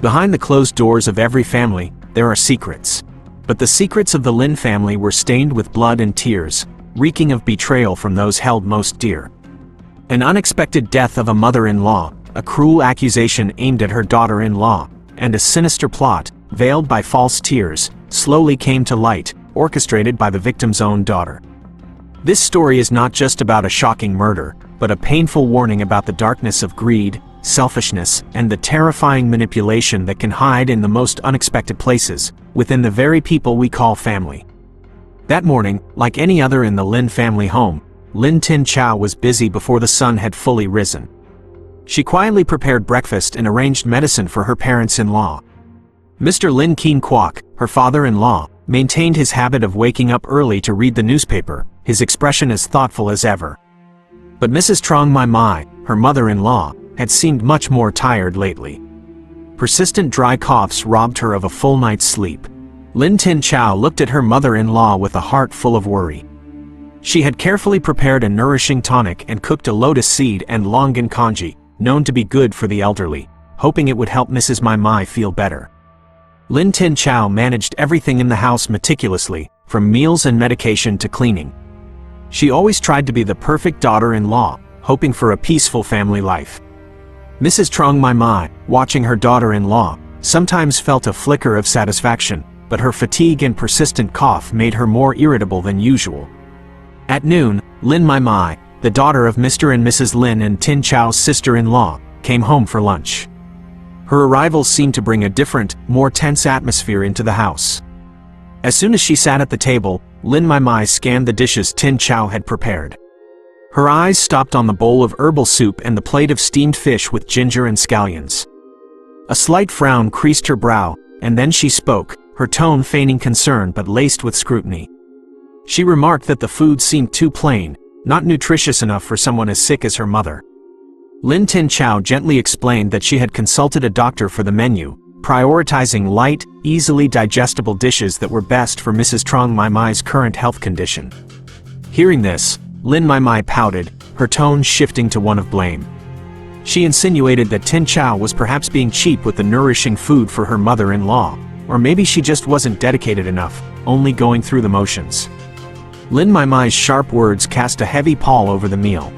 Behind the closed doors of every family, there are secrets. But the secrets of the Lin family were stained with blood and tears, reeking of betrayal from those held most dear. An unexpected death of a mother-in-law, a cruel accusation aimed at her daughter-in-law, and a sinister plot, veiled by false tears, slowly came to light, orchestrated by the victim's own daughter. This story is not just about a shocking murder, but a painful warning about the darkness of greed, selfishness, and the terrifying manipulation that can hide in the most unexpected places, within the very people we call family. That morning, like any other in the Lin family home, Lin Tin Chow was busy before the sun had fully risen. She quietly prepared breakfast and arranged medicine for her parents-in-law. Mr. Lin Keen Kwok, her father-in-law, maintained his habit of waking up early to read the newspaper, his expression as thoughtful as ever. But Mrs. Trong Mai Mai, her mother-in-law, had seemed much more tired lately. Persistent dry coughs robbed her of a full night's sleep. Lin Tin Chow looked at her mother-in-law with a heart full of worry. She had carefully prepared a nourishing tonic and cooked a lotus seed and longan congee, known to be good for the elderly, hoping it would help Mrs. Mai Mai feel better. Lin Tin Chow managed everything in the house meticulously, from meals and medication to cleaning. She always tried to be the perfect daughter-in-law, hoping for a peaceful family life. Mrs. Trong Mai Mai, watching her daughter-in-law, sometimes felt a flicker of satisfaction, but her fatigue and persistent cough made her more irritable than usual. At noon, Lin Mai Mai, the daughter of Mr. and Mrs. Lin and Tin Chow's sister-in-law, came home for lunch. Her arrival seemed to bring a different, more tense atmosphere into the house. As soon as she sat at the table, Lin Mai Mai scanned the dishes Tin Chow had prepared. Her eyes stopped on the bowl of herbal soup and the plate of steamed fish with ginger and scallions. A slight frown creased her brow, and then she spoke, her tone feigning concern but laced with scrutiny. She remarked that the food seemed too plain, not nutritious enough for someone as sick as her mother. Lin Tin Chow gently explained that she had consulted a doctor for the menu, prioritizing light, easily digestible dishes that were best for Mrs. Trong Mai Mai's current health condition. Hearing this, Lin Mai Mai pouted, her tone shifting to one of blame. She insinuated that Tin Chow was perhaps being cheap with the nourishing food for her mother-in-law, or maybe she just wasn't dedicated enough, only going through the motions. Lin Mai Mai's sharp words cast a heavy pall over the meal.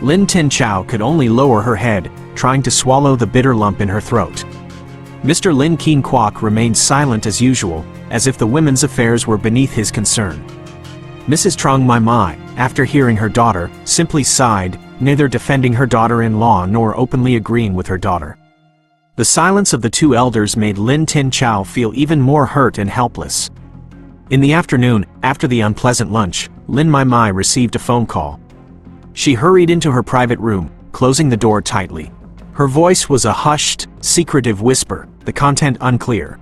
Lin Tin Chow could only lower her head, trying to swallow the bitter lump in her throat. Mr. Lin Keen Kwok remained silent as usual, as if the women's affairs were beneath his concern. Mrs. Trong Mai Mai, after hearing her daughter, simply sighed, neither defending her daughter-in-law nor openly agreeing with her daughter. The silence of the two elders made Lin Tin Chow feel even more hurt and helpless. In the afternoon, after the unpleasant lunch, Lin Mai Mai received a phone call. She hurried into her private room, closing the door tightly. Her voice was a hushed, secretive whisper, the content unclear.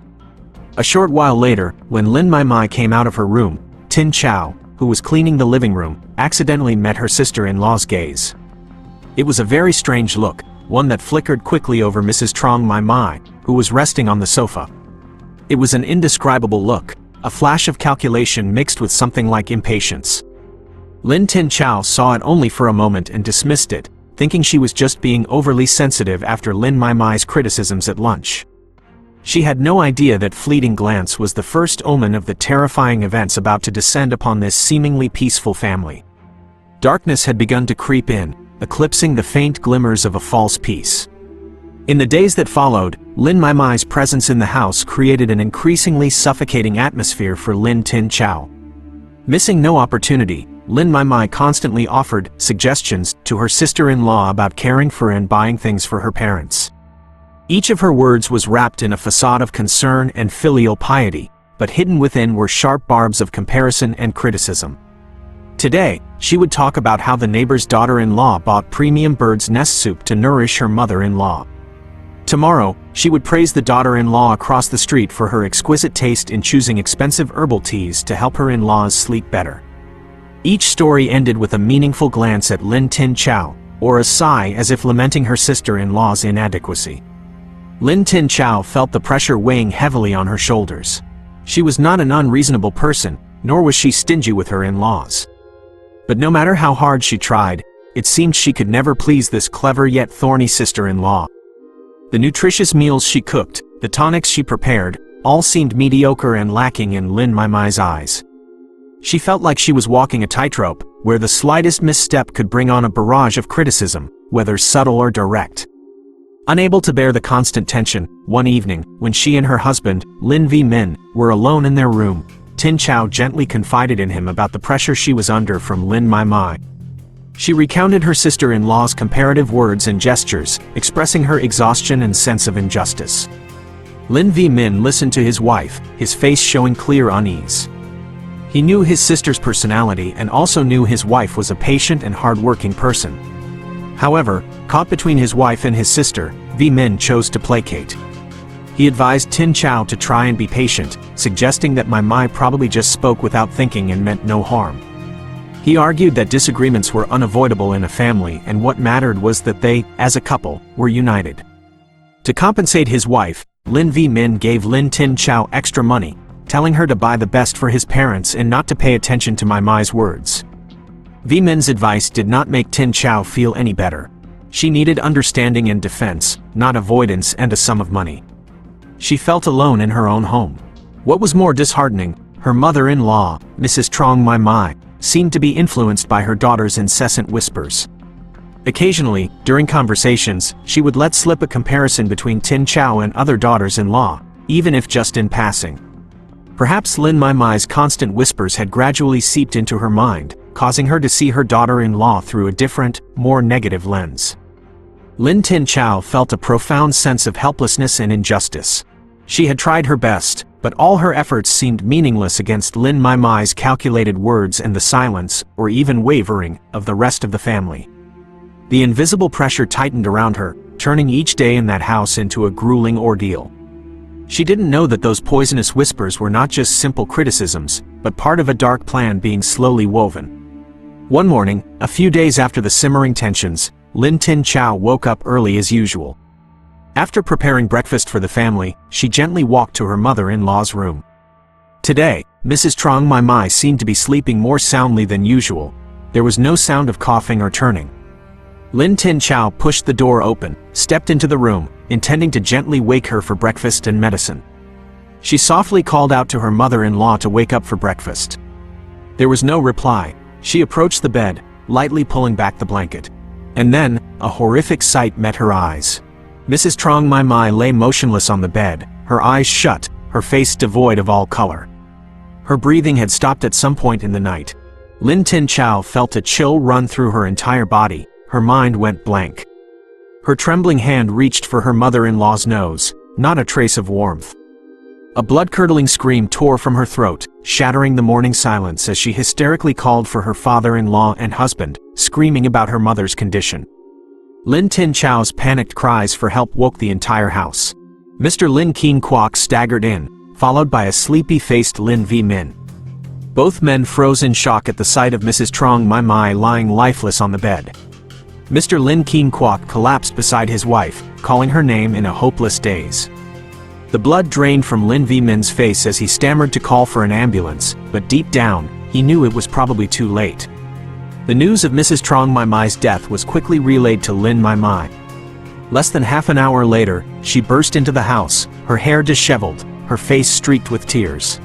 A short while later, when Lin Mai Mai came out of her room, Tin Chow, who was cleaning the living room, accidentally met her sister-in-law's gaze. It was a very strange look, one that flickered quickly over Mrs. Trong Mai Mai, who was resting on the sofa. It was an indescribable look, a flash of calculation mixed with something like impatience. Lin Tin Chow saw it only for a moment and dismissed it, thinking she was just being overly sensitive after Lin Mai Mai's criticisms at lunch. She had no idea that fleeting glance was the first omen of the terrifying events about to descend upon this seemingly peaceful family. Darkness had begun to creep in, eclipsing the faint glimmers of a false peace. In the days that followed, Lin Mai Mai's presence in the house created an increasingly suffocating atmosphere for Lin Tin Chow. Missing no opportunity, Lin Mai Mai constantly offered suggestions to her sister-in-law about caring for and buying things for her parents. Each of her words was wrapped in a facade of concern and filial piety, but hidden within were sharp barbs of comparison and criticism. Today, she would talk about how the neighbor's daughter-in-law bought premium bird's nest soup to nourish her mother-in-law. Tomorrow, she would praise the daughter-in-law across the street for her exquisite taste in choosing expensive herbal teas to help her in-laws sleep better. Each story ended with a meaningful glance at Lin Tin Chow, or a sigh as if lamenting her sister-in-law's inadequacy. Lin Tin Chow felt the pressure weighing heavily on her shoulders. She was not an unreasonable person, nor was she stingy with her in-laws. But no matter how hard she tried, it seemed she could never please this clever yet thorny sister-in-law. The nutritious meals she cooked, the tonics she prepared, all seemed mediocre and lacking in Lin Maimai's eyes. She felt like she was walking a tightrope, where the slightest misstep could bring on a barrage of criticism, whether subtle or direct. Unable to bear the constant tension, one evening, when she and her husband, Lin V Min, were alone in their room, Tin Chao gently confided in him about the pressure she was under from Lin Maimai. She recounted her sister-in-law's comparative words and gestures, expressing her exhaustion and sense of injustice. Lin V Min listened to his wife, his face showing clear unease. He knew his sister's personality and also knew his wife was a patient and hard-working person. However, caught between his wife and his sister, V Min chose to placate. He advised Tin Chao to try and be patient, suggesting that Maimai probably just spoke without thinking and meant no harm. He argued that disagreements were unavoidable in a family and what mattered was that they, as a couple, were united. To compensate his wife, Lin V Min gave Lin Tin Chao extra money, telling her to buy the best for his parents and not to pay attention to Maimai's words. V Min's advice did not make Tin Chao feel any better. She needed understanding and defense, not avoidance and a sum of money. She felt alone in her own home. What was more disheartening, her mother-in-law, Mrs. Trong Maimai, seemed to be influenced by her daughter's incessant whispers. Occasionally, during conversations, she would let slip a comparison between Tin Chao and other daughters-in-law, even if just in passing. Perhaps Lin Maimai's constant whispers had gradually seeped into her mind, causing her to see her daughter-in-law through a different, more negative lens. Lin Tin Chao felt a profound sense of helplessness and injustice. She had tried her best, but all her efforts seemed meaningless against Lin Maimai's calculated words and the silence, or even wavering, of the rest of the family. The invisible pressure tightened around her, turning each day in that house into a grueling ordeal. She didn't know that those poisonous whispers were not just simple criticisms, but part of a dark plan being slowly woven. One morning, a few days after the simmering tensions, Lin Tin Chao woke up early as usual. After preparing breakfast for the family, she gently walked to her mother-in-law's room. Today, Mrs. Trong Maimai seemed to be sleeping more soundly than usual. There was no sound of coughing or turning. Lin Tin Chao pushed the door open, stepped into the room, intending to gently wake her for breakfast and medicine. She softly called out to her mother-in-law to wake up for breakfast. There was no reply. She approached the bed, lightly pulling back the blanket. And then, a horrific sight met her eyes. Mrs. Trong Maimai lay motionless on the bed, her eyes shut, her face devoid of all color. Her breathing had stopped at some point in the night. Lin Tin Chao felt a chill run through her entire body, her mind went blank. Her trembling hand reached for her mother-in-law's nose, not a trace of warmth. A blood-curdling scream tore from her throat, shattering the morning silence as she hysterically called for her father-in-law and husband, screaming about her mother's condition. Lin Tin Chao's panicked cries for help woke the entire house. Mr. Lin Keen Kwok staggered in, followed by a sleepy-faced Lin V Min. Both men froze in shock at the sight of Mrs. Trong Maimai lying lifeless on the bed. Mr. Lin Keen Kwok collapsed beside his wife, calling her name in a hopeless daze. The blood drained from Lin V Min's face as he stammered to call for an ambulance, but deep down, he knew it was probably too late. The news of Mrs. Trong Maimai's death was quickly relayed to Lin Maimai. Less than half an hour later, she burst into the house, her hair disheveled, her face streaked with tears.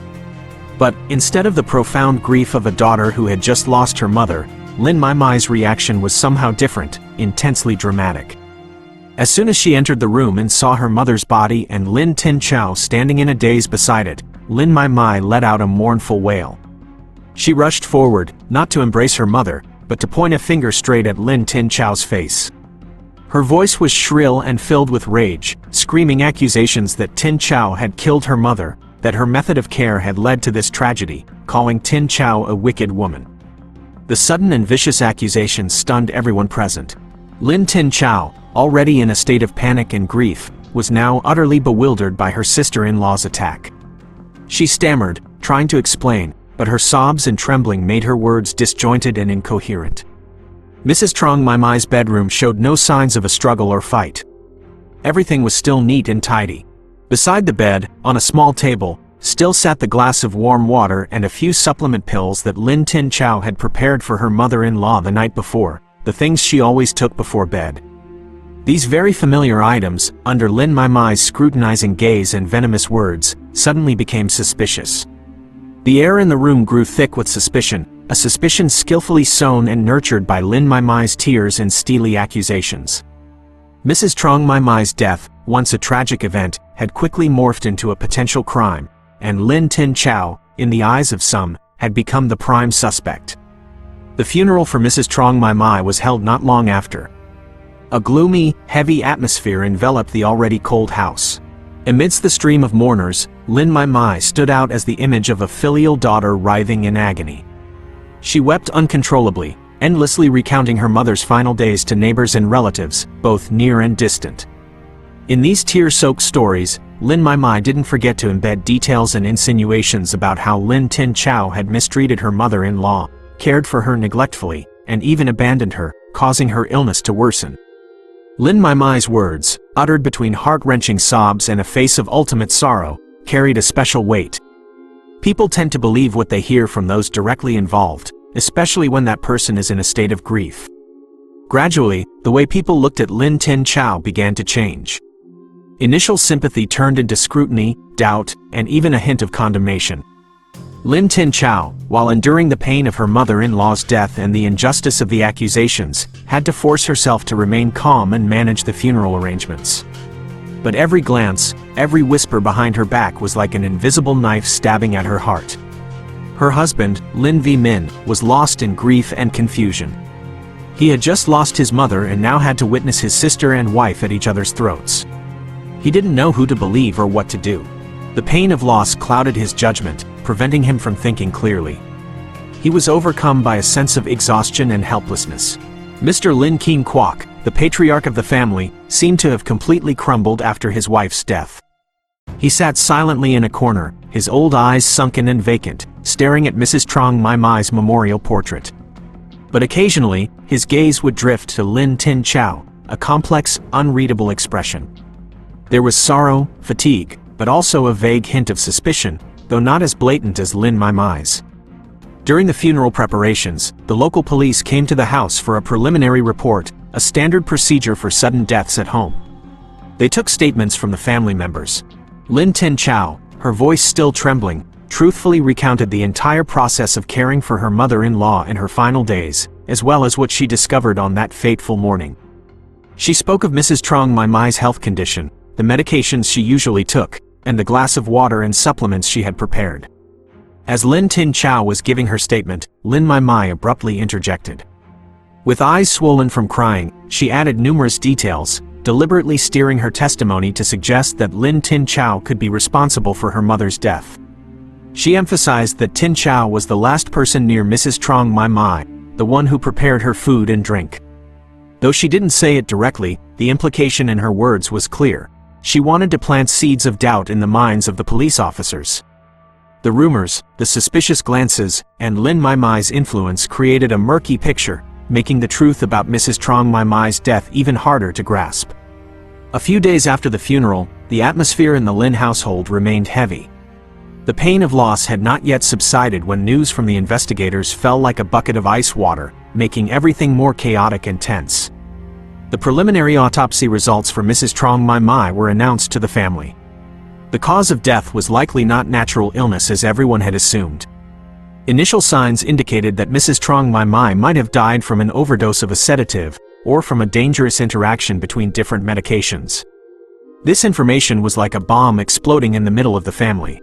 But, instead of the profound grief of a daughter who had just lost her mother, Lin Maimai's reaction was somehow different, intensely dramatic. As soon as she entered the room and saw her mother's body and Lin Tin Chao standing in a daze beside it, Lin Maimai let out a mournful wail. She rushed forward, not to embrace her mother, but to point a finger straight at Lin Tin Chao's face. Her voice was shrill and filled with rage, screaming accusations that Tin Chao had killed her mother, that her method of care had led to this tragedy, calling Tin Chao a wicked woman. The sudden and vicious accusations stunned everyone present. Lin Tin Chao, already in a state of panic and grief, was now utterly bewildered by her sister-in-law's attack. She stammered, trying to explain, but her sobs and trembling made her words disjointed and incoherent. Mrs. Trong Maimai's bedroom showed no signs of a struggle or fight. Everything was still neat and tidy. Beside the bed, on a small table, still sat the glass of warm water and a few supplement pills that Lin Tin Chao had prepared for her mother-in-law the night before, the things she always took before bed. These very familiar items, under Lin Maimai's scrutinizing gaze and venomous words, suddenly became suspicious. The air in the room grew thick with suspicion, a suspicion skillfully sown and nurtured by Lin Maimai's tears and steely accusations. Mrs. Trong Maimai's death, once a tragic event, had quickly morphed into a potential crime, and Lin Tin Chao, in the eyes of some, had become the prime suspect. The funeral for Mrs. Trong Maimai was held not long after. A gloomy, heavy atmosphere enveloped the already cold house. Amidst the stream of mourners, Lin Maimai stood out as the image of a filial daughter writhing in agony. She wept uncontrollably, endlessly recounting her mother's final days to neighbors and relatives, both near and distant. In these tear-soaked stories, Lin Maimai didn't forget to embed details and insinuations about how Lin Tin Chao had mistreated her mother-in-law, cared for her neglectfully, and even abandoned her, causing her illness to worsen. Lin Maimai's words, uttered between heart-wrenching sobs and a face of ultimate sorrow, carried a special weight. People tend to believe what they hear from those directly involved, especially when that person is in a state of grief. Gradually, the way people looked at Lin Tin Chao began to change. Initial sympathy turned into scrutiny, doubt, and even a hint of condemnation. Lin Tin Chao, while enduring the pain of her mother-in-law's death and the injustice of the accusations, had to force herself to remain calm and manage the funeral arrangements. But every glance, every whisper behind her back was like an invisible knife stabbing at her heart. Her husband, Lin V Min, was lost in grief and confusion. He had just lost his mother and now had to witness his sister and wife at each other's throats. He didn't know who to believe or what to do. The pain of loss clouded his judgment, preventing him from thinking clearly. He was overcome by a sense of exhaustion and helplessness. Mr. Lin Keen Kwok, the patriarch of the family, seemed to have completely crumbled after his wife's death. He sat silently in a corner, his old eyes sunken and vacant, staring at Mrs. Trong Maimai's memorial portrait. But occasionally, his gaze would drift to Lin Tin Chao, a complex, unreadable expression. There was sorrow, fatigue, but also a vague hint of suspicion, though not as blatant as Lin Maimai's. During the funeral preparations, the local police came to the house for a preliminary report, a standard procedure for sudden deaths at home. They took statements from the family members. Lin Tin Chao, her voice still trembling, truthfully recounted the entire process of caring for her mother-in-law in her final days, as well as what she discovered on that fateful morning. She spoke of Mrs. Trong Maimai's health condition, the medications she usually took, and the glass of water and supplements she had prepared. As Lin Tin Chao was giving her statement, Lin Maimai abruptly interjected. With eyes swollen from crying, she added numerous details, deliberately steering her testimony to suggest that Lin Tin Chao could be responsible for her mother's death. She emphasized that Tin Chao was the last person near Mrs. Trong Maimai, the one who prepared her food and drink. Though she didn't say it directly, the implication in her words was clear. She wanted to plant seeds of doubt in the minds of the police officers. The rumors, the suspicious glances, and Lin Maimai's influence created a murky picture, making the truth about Mrs. Trong Maimai's death even harder to grasp. A few days after the funeral, the atmosphere in the Lin household remained heavy. The pain of loss had not yet subsided when news from the investigators fell like a bucket of ice water, making everything more chaotic and tense. The preliminary autopsy results for Mrs. Trong Maimai were announced to the family. The cause of death was likely not natural illness as everyone had assumed. Initial signs indicated that Mrs. Trong Maimai might have died from an overdose of a sedative, or from a dangerous interaction between different medications. This information was like a bomb exploding in the middle of the family.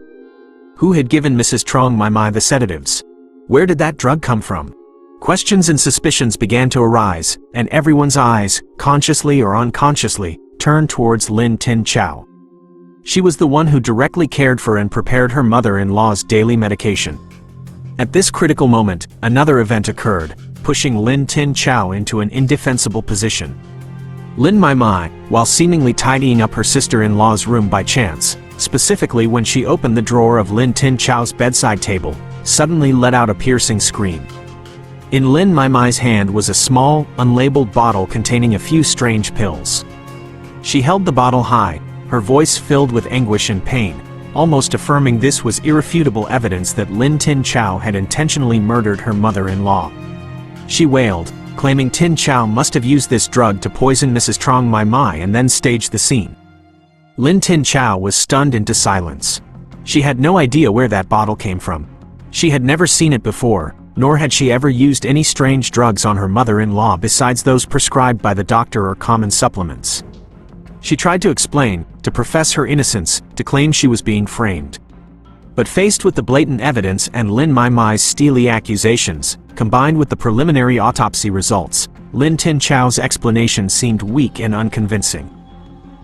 Who had given Mrs. Trong Maimai the sedatives? Where did that drug come from? Questions and suspicions began to arise, and everyone's eyes, consciously or unconsciously, turned towards Lin Tin Chao. She was the one who directly cared for and prepared her mother-in-law's daily medication. At this critical moment, another event occurred, pushing Lin Tin Chao into an indefensible position. Lin Maimai, while seemingly tidying up her sister-in-law's room by chance, specifically when she opened the drawer of Lin Tin Chao's bedside table, suddenly let out a piercing scream. In Lin Maimai's hand was a small, unlabeled bottle containing a few strange pills. She held the bottle high, her voice filled with anguish and pain, almost affirming this was irrefutable evidence that Lin Tin Chao had intentionally murdered her mother-in-law. She wailed, claiming Tin Chow must have used this drug to poison Mrs. Trong Mai Mai and then staged the scene. Lin Tin Chow was stunned into silence. She had no idea where that bottle came from. She had never seen it before, nor had she ever used any strange drugs on her mother-in-law besides those prescribed by the doctor or common supplements. She tried to explain, to profess her innocence, to claim she was being framed. But faced with the blatant evidence and Lin Mai Mai's steely accusations, combined with the preliminary autopsy results, Lin Tin Chow's explanation seemed weak and unconvincing.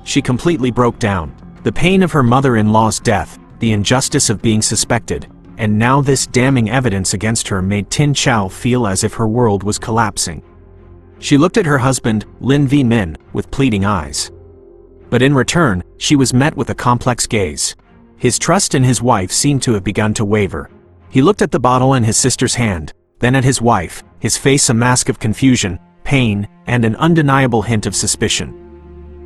She completely broke down. The pain of her mother-in-law's death, the injustice of being suspected, and now this damning evidence against her made Tin Chow feel as if her world was collapsing. She looked at her husband, Lin V Min, with pleading eyes. But in return, she was met with a complex gaze. His trust in his wife seemed to have begun to waver. He looked at the bottle in his sister's hand, then at his wife, his face a mask of confusion, pain, and an undeniable hint of suspicion.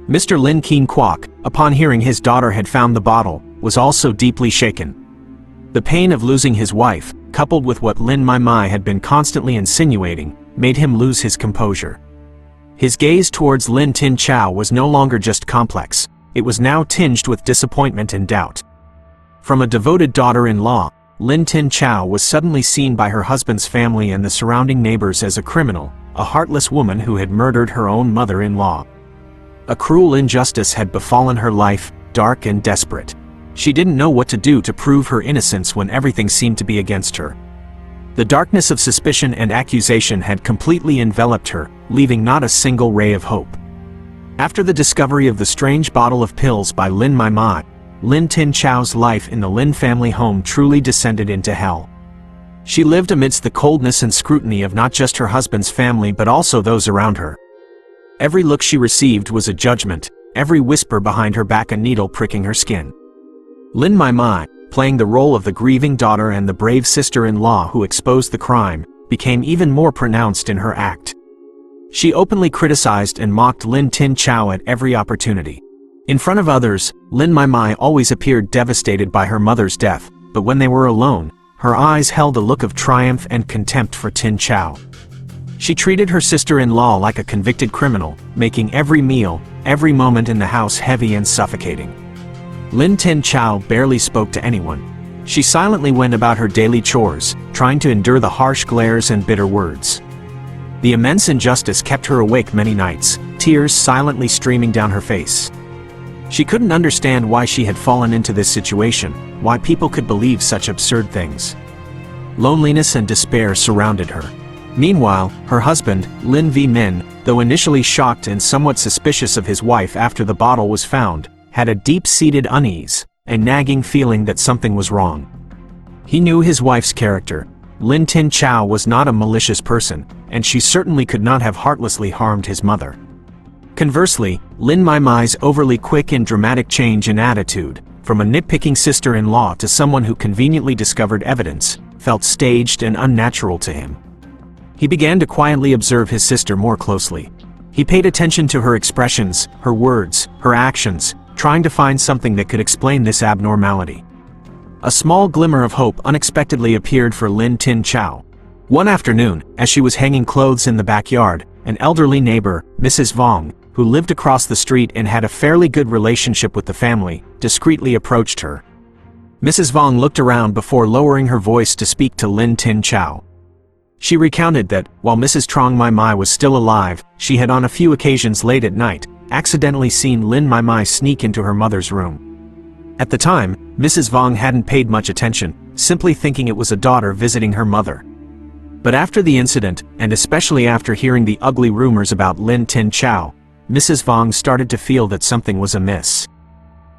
Mr. Lin Keen Kwok, upon hearing his daughter had found the bottle, was also deeply shaken. The pain of losing his wife, coupled with what Lin Mai Mai had been constantly insinuating, made him lose his composure. His gaze towards Lin Tin Chow was no longer just complex, it was now tinged with disappointment and doubt. From a devoted daughter-in-law, Lin Tin Chow was suddenly seen by her husband's family and the surrounding neighbors as a criminal, a heartless woman who had murdered her own mother-in-law. A cruel injustice had befallen her life, dark and desperate. She didn't know what to do to prove her innocence when everything seemed to be against her. The darkness of suspicion and accusation had completely enveloped her, leaving not a single ray of hope. After the discovery of the strange bottle of pills by Lin Mai Mai, Lin Tin Chow's life in the Lin family home truly descended into hell. She lived amidst the coldness and scrutiny of not just her husband's family but also those around her. Every look she received was a judgment, every whisper behind her back a needle pricking her skin. Lin Mai Mai, playing the role of the grieving daughter and the brave sister-in-law who exposed the crime, became even more pronounced in her act. She openly criticized and mocked Lin Tin Chow at every opportunity. In front of others, Lin Mai Mai always appeared devastated by her mother's death, but when they were alone, her eyes held a look of triumph and contempt for Tin Chow. She treated her sister-in-law like a convicted criminal, making every meal, every moment in the house heavy and suffocating. Lin Tin Chow barely spoke to anyone. She silently went about her daily chores, trying to endure the harsh glares and bitter words. The immense injustice kept her awake many nights, tears silently streaming down her face. She couldn't understand why she had fallen into this situation, why people could believe such absurd things. Loneliness and despair surrounded her. Meanwhile, her husband, Lin V Min, though initially shocked and somewhat suspicious of his wife after the bottle was found, had a deep-seated unease, a nagging feeling that something was wrong. He knew his wife's character. Lin Tin Chow was not a malicious person, and she certainly could not have heartlessly harmed his mother. Conversely, Lin Mai Mai's overly quick and dramatic change in attitude, from a nitpicking sister-in-law to someone who conveniently discovered evidence, felt staged and unnatural to him. He began to quietly observe his sister more closely. He paid attention to her expressions, her words, her actions, trying to find something that could explain this abnormality. A small glimmer of hope unexpectedly appeared for Lin Tin Chow. One afternoon, as she was hanging clothes in the backyard, an elderly neighbor, Mrs. Vong, who lived across the street and had a fairly good relationship with the family, discreetly approached her. Mrs. Vong looked around before lowering her voice to speak to Lin Tin Chow. She recounted that, while Mrs. Trong Mai Mai was still alive, she had on a few occasions late at night, accidentally seen Lin Mai Mai sneak into her mother's room. At the time, Mrs. Vong hadn't paid much attention, simply thinking it was a daughter visiting her mother. But after the incident, and especially after hearing the ugly rumors about Lin Tin Chow, Mrs. Vong started to feel that something was amiss.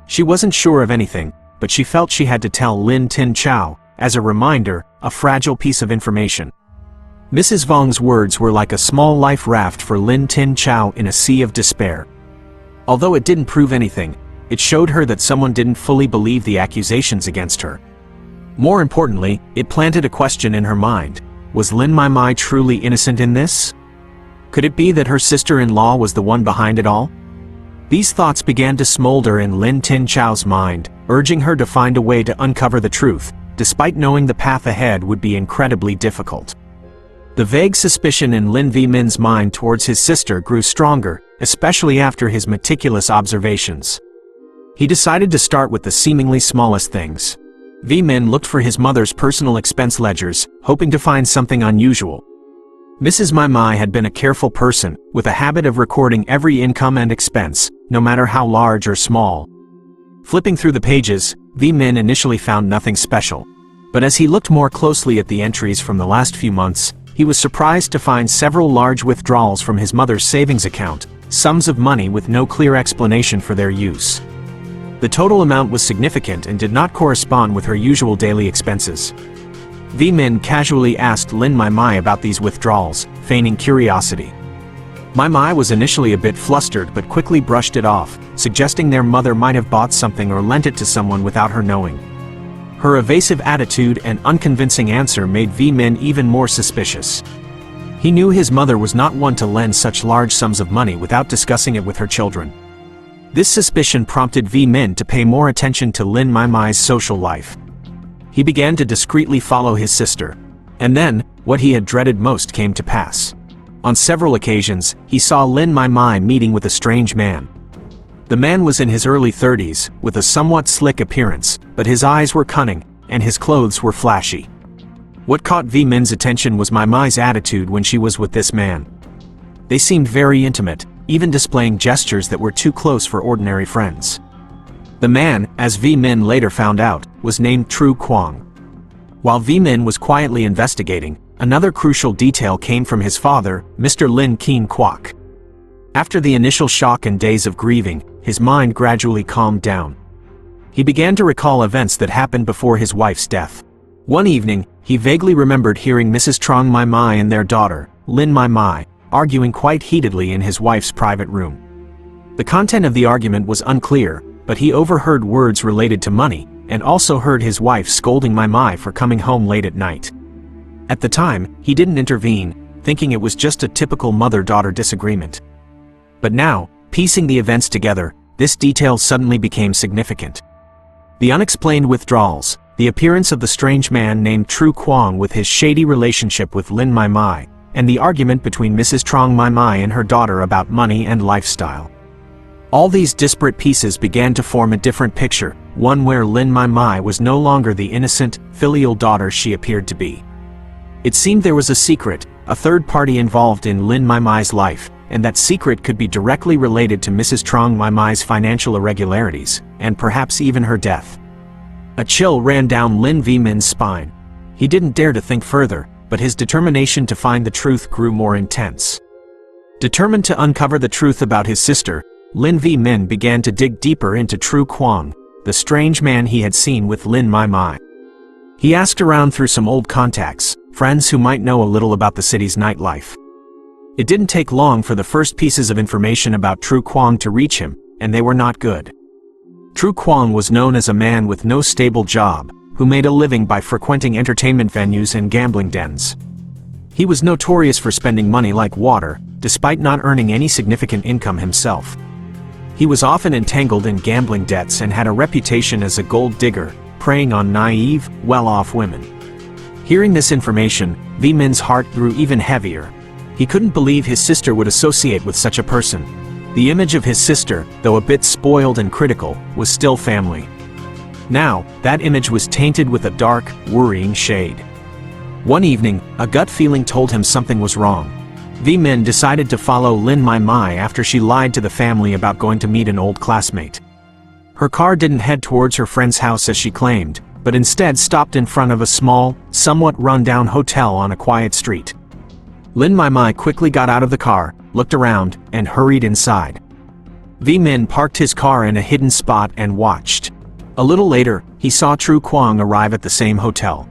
She wasn't sure of anything, but she felt she had to tell Lin Tin Chow, as a reminder, a fragile piece of information. Mrs. Vong's words were like a small life raft for Lin Tin Chow in a sea of despair. Although it didn't prove anything, it showed her that someone didn't fully believe the accusations against her. More importantly, it planted a question in her mind. Was Lin Mai Mai truly innocent in this? Could it be that her sister-in-law was the one behind it all? These thoughts began to smolder in Lin Tin Chow's mind, urging her to find a way to uncover the truth, despite knowing the path ahead would be incredibly difficult. The vague suspicion in Lin V. Min's mind towards his sister grew stronger, especially after his meticulous observations. He decided to start with the seemingly smallest things. V. Min looked for his mother's personal expense ledgers, hoping to find something unusual. Mrs. Mai Mai had been a careful person, with a habit of recording every income and expense, no matter how large or small. Flipping through the pages, V. Min initially found nothing special. But as he looked more closely at the entries from the last few months, he was surprised to find several large withdrawals from his mother's savings account, sums of money with no clear explanation for their use. The total amount was significant and did not correspond with her usual daily expenses. V. Min casually asked Lin Mai Mai about these withdrawals, feigning curiosity. Mai Mai was initially a bit flustered but quickly brushed it off, suggesting their mother might have bought something or lent it to someone without her knowing. Her evasive attitude and unconvincing answer made V. Min even more suspicious. He knew his mother was not one to lend such large sums of money without discussing it with her children. This suspicion prompted V. Min to pay more attention to Lin Mai Mai's social life. He began to discreetly follow his sister. And then, what he had dreaded most came to pass. On several occasions, he saw Lin Mai Mai meeting with a strange man. The man was in his early 30s, with a somewhat slick appearance, but his eyes were cunning, and his clothes were flashy. What caught V. Min's attention was Mai Mai's attitude when she was with this man. They seemed very intimate, even displaying gestures that were too close for ordinary friends. The man, as V. Min later found out, was named Tru Kwang. While V. Min was quietly investigating, another crucial detail came from his father, Mr. Lin Keen Kwok. After the initial shock and days of grieving, his mind gradually calmed down. He began to recall events that happened before his wife's death. One evening, he vaguely remembered hearing Mrs. Trong Mai Mai and their daughter, Lin Mai Mai, arguing quite heatedly in his wife's private room. The content of the argument was unclear, but he overheard words related to money, and also heard his wife scolding Mai Mai for coming home late at night. At the time, he didn't intervene, thinking it was just a typical mother-daughter disagreement. But now, piecing the events together, this detail suddenly became significant. The unexplained withdrawals, the appearance of the strange man named Tru Kwang with his shady relationship with Lin Mai Mai, and the argument between Mrs. Trong Mai Mai and her daughter about money and lifestyle. All these disparate pieces began to form a different picture, one where Lin Mai Mai was no longer the innocent, filial daughter she appeared to be. It seemed there was a secret, a third party involved in Lin Mai Mai's life, and that secret could be directly related to Mrs. Trong Mai Mai's financial irregularities, and perhaps even her death. A chill ran down Lin V. Min's spine. He didn't dare to think further, but his determination to find the truth grew more intense. Determined to uncover the truth about his sister, Lin V. Min began to dig deeper into Tru Kwang, the strange man he had seen with Lin Mai Mai. He asked around through some old contacts, friends who might know a little about the city's nightlife. It didn't take long for the first pieces of information about Tru Kwang to reach him, and they were not good. Tru Kwang was known as a man with no stable job, who made a living by frequenting entertainment venues and gambling dens. He was notorious for spending money like water, despite not earning any significant income himself. He was often entangled in gambling debts and had a reputation as a gold digger, preying on naive, well-off women. Hearing this information, V. Min's heart grew even heavier. He couldn't believe his sister would associate with such a person. The image of his sister, though a bit spoiled and critical, was still family. Now, that image was tainted with a dark, worrying shade. One evening, a gut feeling told him something was wrong. V. Min decided to follow Lin Mai Mai after she lied to the family about going to meet an old classmate. Her car didn't head towards her friend's house as she claimed, but instead stopped in front of a small, somewhat run-down hotel on a quiet street. Lin Mai Mai quickly got out of the car, looked around, and hurried inside. V. Min parked his car in a hidden spot and watched. A little later, he saw Tru Kwang arrive at the same hotel.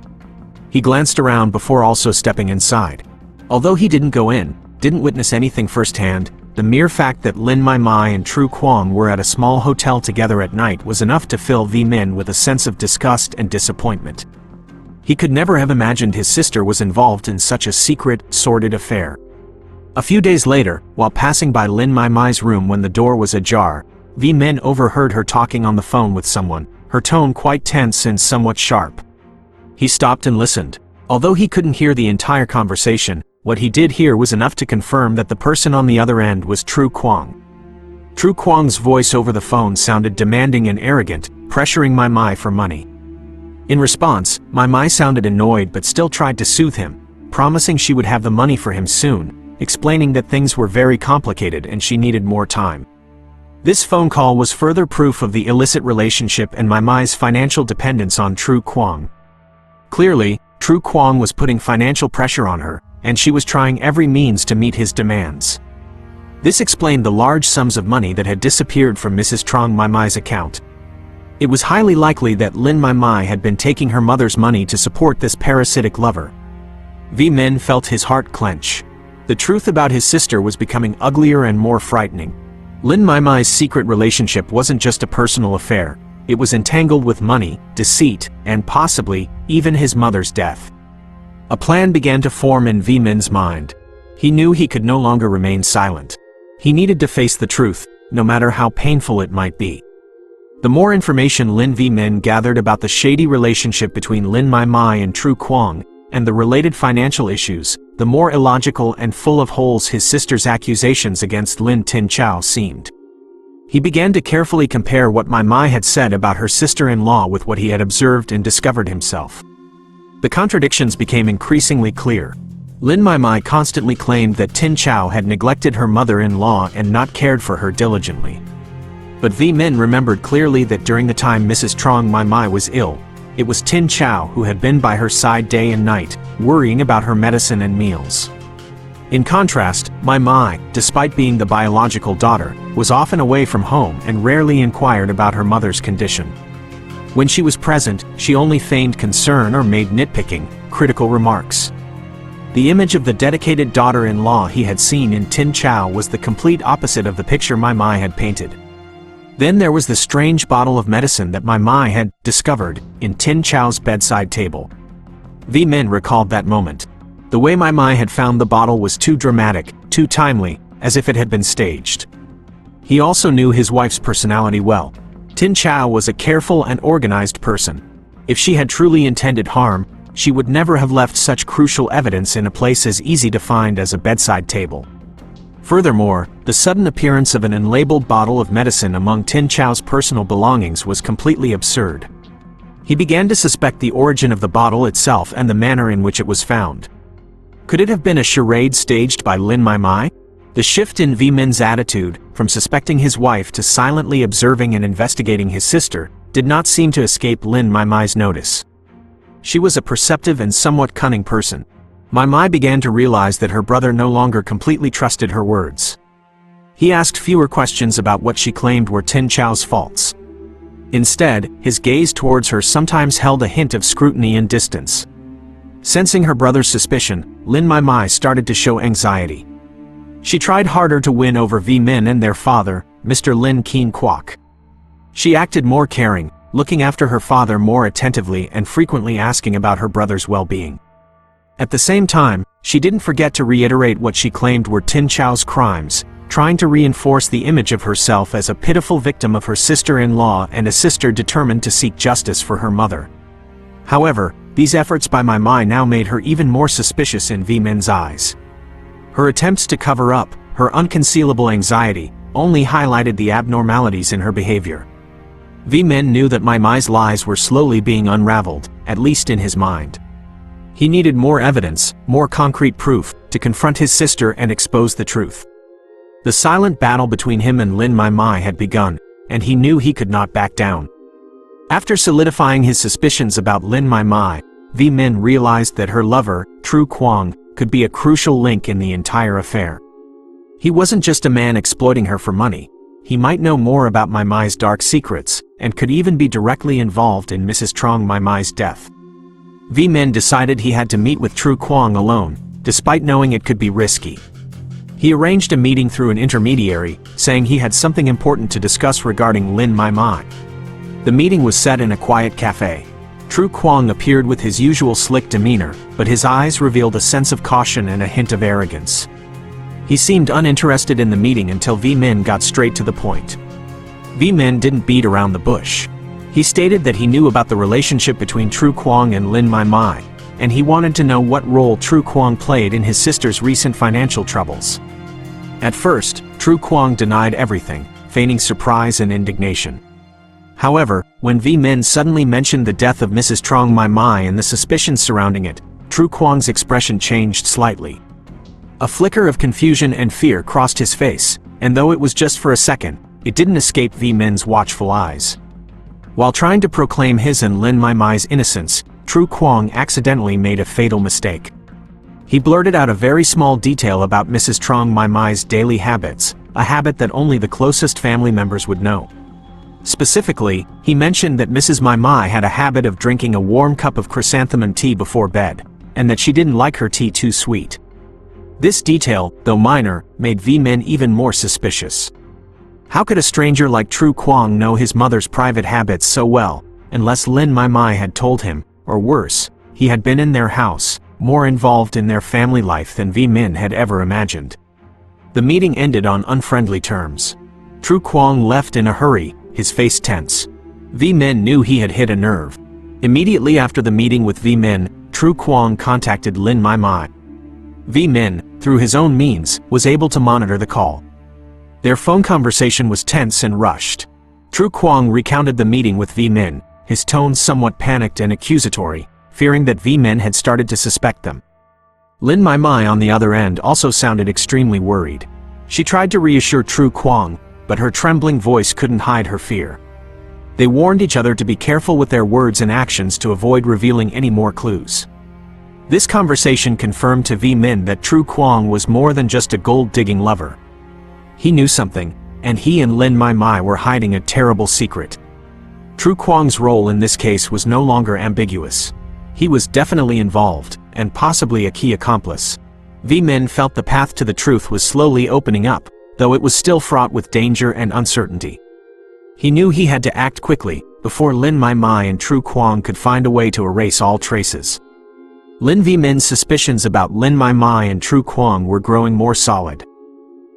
He glanced around before also stepping inside. Although he didn't go in, didn't witness anything firsthand, the mere fact that Lin Mai Mai and Tru Kwang were at a small hotel together at night was enough to fill V. Min with a sense of disgust and disappointment. He could never have imagined his sister was involved in such a secret, sordid affair. A few days later, while passing by Lin Mai Mai's room when the door was ajar, V. Min overheard her talking on the phone with someone, her tone quite tense and somewhat sharp. He stopped and listened. Although he couldn't hear the entire conversation, What he did hear was enough to confirm that the person on the other end was Tru Kwang. Tru Kwang's voice over the phone sounded demanding and arrogant, pressuring Mai Mai for money. In response, Mai Mai sounded annoyed but still tried to soothe him, promising she would have the money for him soon, explaining that things were very complicated and she needed more time. This phone call was further proof of the illicit relationship and Mai Mai's financial dependence on Tru Kwang. Clearly, Tru Kwang was putting financial pressure on her, and she was trying every means to meet his demands. This explained the large sums of money that had disappeared from Mrs. Trong Mai Mai's account. It was highly likely that Lin Mai Mai had been taking her mother's money to support this parasitic lover. V Min felt his heart clench. The truth about his sister was becoming uglier and more frightening. Lin Mai Mai's secret relationship wasn't just a personal affair, it was entangled with money, deceit, and possibly, even his mother's death. A plan began to form in V Min's mind. He knew he could no longer remain silent. He needed to face the truth, no matter how painful it might be. The more information Lin V Min gathered about the shady relationship between Lin Mai Mai and Tru Kwang, and the related financial issues, the more illogical and full of holes his sister's accusations against Lin Tin Chao seemed. He began to carefully compare what Mai Mai had said about her sister-in-law with what he had observed and discovered himself. The contradictions became increasingly clear. Lin Mai Mai constantly claimed that Tin Chao had neglected her mother-in-law and not cared for her diligently. But V Min remembered clearly that during the time Mrs. Trong Mai Mai was ill, it was Tin Chao who had been by her side day and night, worrying about her medicine and meals. In contrast, Mai Mai, despite being the biological daughter, was often away from home and rarely inquired about her mother's condition. When she was present, she only feigned concern or made nitpicking, critical remarks. The image of the dedicated daughter-in-law he had seen in Tin Chao was the complete opposite of the picture Mai Mai had painted. Then there was the strange bottle of medicine that Mai Mai had discovered in Tin Chao's bedside table. V Min recalled that moment. The way Mai Mai had found the bottle was too dramatic, too timely, as if it had been staged. He also knew his wife's personality well. Tin Chao was a careful and organized person. If she had truly intended harm, she would never have left such crucial evidence in a place as easy to find as a bedside table. Furthermore, the sudden appearance of an unlabeled bottle of medicine among Tin Chao's personal belongings was completely absurd. He began to suspect the origin of the bottle itself and the manner in which it was found. Could it have been a charade staged by Lin Mai Mai? The shift in V Min's attitude, from suspecting his wife to silently observing and investigating his sister, did not seem to escape Lin Mai Mai's notice. She was a perceptive and somewhat cunning person. Mai Mai began to realize that her brother no longer completely trusted her words. He asked fewer questions about what she claimed were Tin Chao's faults. Instead, his gaze towards her sometimes held a hint of scrutiny and distance. Sensing her brother's suspicion, Lin Mai Mai started to show anxiety. She tried harder to win over V Min and their father, Mr. Lin Keen Kwok. She acted more caring, looking after her father more attentively and frequently asking about her brother's well-being. At the same time, she didn't forget to reiterate what she claimed were Tin Chao's crimes, trying to reinforce the image of herself as a pitiful victim of her sister-in-law and a sister determined to seek justice for her mother. However, these efforts by Mai Mai now made her even more suspicious in V Min's eyes. Her attempts to cover up her unconcealable anxiety only highlighted the abnormalities in her behavior. V Min knew that Mai Mai's lies were slowly being unraveled, at least in his mind. He needed more evidence, more concrete proof, to confront his sister and expose the truth. The silent battle between him and Lin Mai Mai had begun, and he knew he could not back down. After solidifying his suspicions about Lin Mai Mai, V Min realized that her lover, Tru Kwang, could be a crucial link in the entire affair. He wasn't just a man exploiting her for money. He might know more about Mai Mai's dark secrets, and could even be directly involved in Mrs. Trong Mai Mai's death. V Min decided he had to meet with Tru Kwang alone, despite knowing it could be risky. He arranged a meeting through an intermediary, saying he had something important to discuss regarding Lin Mai Mai. The meeting was set in a quiet cafe. Tru Kwang appeared with his usual slick demeanor, but his eyes revealed a sense of caution and a hint of arrogance. He seemed uninterested in the meeting until V Min got straight to the point. V Min didn't beat around the bush. He stated that he knew about the relationship between Tru Kwang and Lin Mai Mai, and he wanted to know what role Tru Kwang played in his sister's recent financial troubles. At first, Tru Kwang denied everything, feigning surprise and indignation. However, when V Min suddenly mentioned the death of Mrs. Trong Mai Mai and the suspicions surrounding it, Tru Kwang's expression changed slightly. A flicker of confusion and fear crossed his face, and though it was just for a second, it didn't escape V Min's watchful eyes. While trying to proclaim his and Lin Mai Mai's innocence, Tru Kwang accidentally made a fatal mistake. He blurted out a very small detail about Mrs. Trong Mai Mai's daily habits, a habit that only the closest family members would know. Specifically, he mentioned that Mrs. Mai Mai had a habit of drinking a warm cup of chrysanthemum tea before bed, and that she didn't like her tea too sweet. This detail, though minor, made V Min even more suspicious. How could a stranger like Tru Kwang know his mother's private habits so well, unless Lin Mai Mai had told him, or worse, he had been in their house, more involved in their family life than V Min had ever imagined. The meeting ended on unfriendly terms. Tru Kwang left in a hurry, his face tense. V Min knew he had hit a nerve. Immediately after the meeting with V Min, Tru Kwang contacted Lin Mai Mai. V Min, through his own means, was able to monitor the call. Their phone conversation was tense and rushed. Tru Kwang recounted the meeting with V Min, his tone somewhat panicked and accusatory, fearing that V Min had started to suspect them. Lin Mai Mai on the other end also sounded extremely worried. She tried to reassure Tru Kwang, but her trembling voice couldn't hide her fear. They warned each other to be careful with their words and actions to avoid revealing any more clues. This conversation confirmed to V Min that Tru Kwang was more than just a gold-digging lover. He knew something, and he and Lin Mai Mai were hiding a terrible secret. Tru Kwang's role in this case was no longer ambiguous. He was definitely involved, and possibly a key accomplice. V Min felt the path to the truth was slowly opening up, though it was still fraught with danger and uncertainty. He knew he had to act quickly, before Lin Mai Mai and Tru Kwang could find a way to erase all traces. Lin V Min's suspicions about Lin Mai Mai and Tru Kwang were growing more solid.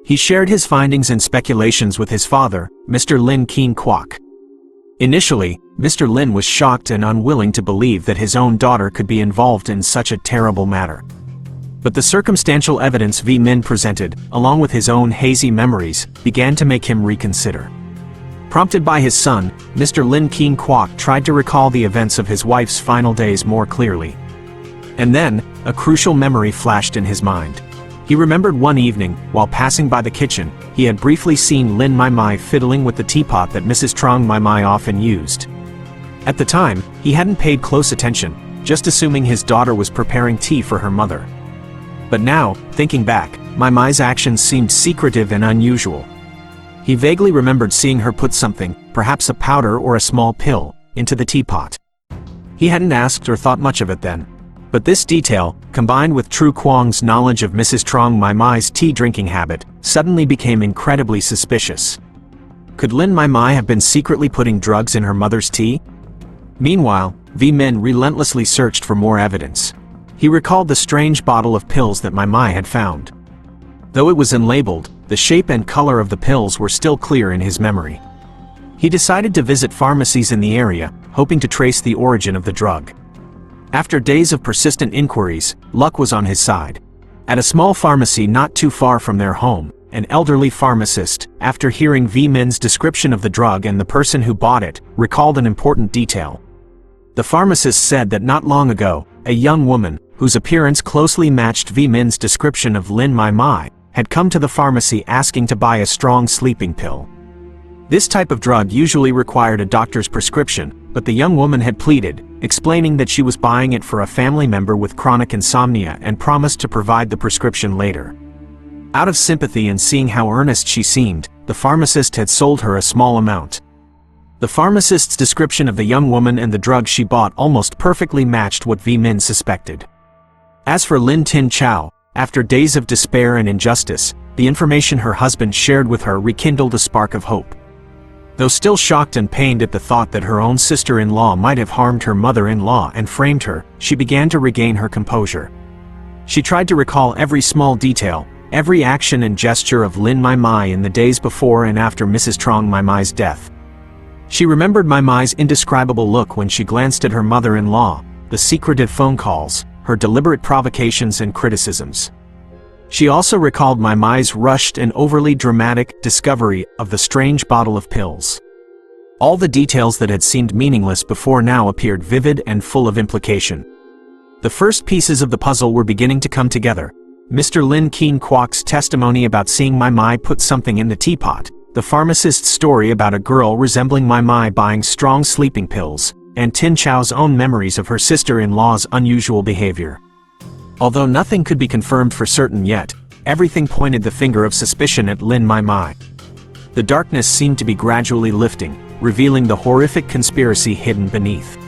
He shared his findings and speculations with his father, Mr. Lin Keen Kwok. Initially, Mr. Lin was shocked and unwilling to believe that his own daughter could be involved in such a terrible matter. But the circumstantial evidence V Min presented, along with his own hazy memories, began to make him reconsider. Prompted by his son, Mr. Lin Keen Kwok tried to recall the events of his wife's final days more clearly. And then, a crucial memory flashed in his mind. He remembered one evening, while passing by the kitchen, he had briefly seen Lin Mai Mai fiddling with the teapot that Mrs. Trong Mai Mai often used. At the time, he hadn't paid close attention, just assuming his daughter was preparing tea for her mother. But now, thinking back, Mai Mai's actions seemed secretive and unusual. He vaguely remembered seeing her put something, perhaps a powder or a small pill, into the teapot. He hadn't asked or thought much of it then. But this detail, combined with Tru Kwang's knowledge of Mrs. Trong Mai Mai's tea-drinking habit, suddenly became incredibly suspicious. Could Lin Mai Mai have been secretly putting drugs in her mother's tea? Meanwhile, V Min relentlessly searched for more evidence. He recalled the strange bottle of pills that Mai Mai had found. Though it was unlabeled, the shape and color of the pills were still clear in his memory. He decided to visit pharmacies in the area, hoping to trace the origin of the drug. After days of persistent inquiries, luck was on his side. At a small pharmacy not too far from their home, an elderly pharmacist, after hearing V Min's description of the drug and the person who bought it, recalled an important detail. The pharmacist said that not long ago, a young woman, whose appearance closely matched V Min's description of Lin Mai Mai, had come to the pharmacy asking to buy a strong sleeping pill. This type of drug usually required a doctor's prescription, but the young woman had pleaded, explaining that she was buying it for a family member with chronic insomnia and promised to provide the prescription later. Out of sympathy and seeing how earnest she seemed, the pharmacist had sold her a small amount. The pharmacist's description of the young woman and the drug she bought almost perfectly matched what V Min suspected. As for Lin Tin Chow, after days of despair and injustice, the information her husband shared with her rekindled a spark of hope. Though still shocked and pained at the thought that her own sister-in-law might have harmed her mother-in-law and framed her, she began to regain her composure. She tried to recall every small detail, every action and gesture of Lin Mai Mai in the days before and after Mrs. Trong Mai Mai's death. She remembered Mai Mai's indescribable look when she glanced at her mother-in-law, the secretive phone calls, her deliberate provocations and criticisms. She also recalled my Mai's rushed and overly dramatic discovery of the strange bottle of pills. All the details that had seemed meaningless before now appeared vivid and full of implication. The first pieces of the puzzle were beginning to come together. Mr. Lin Keen Kwok's testimony about seeing my Mai put something in the teapot, the pharmacist's story about a girl resembling my Mai buying strong sleeping pills, and Tin Chao's own memories of her sister-in-law's unusual behavior. Although nothing could be confirmed for certain yet, everything pointed the finger of suspicion at Lin Mai. The darkness seemed to be gradually lifting, revealing the horrific conspiracy hidden beneath.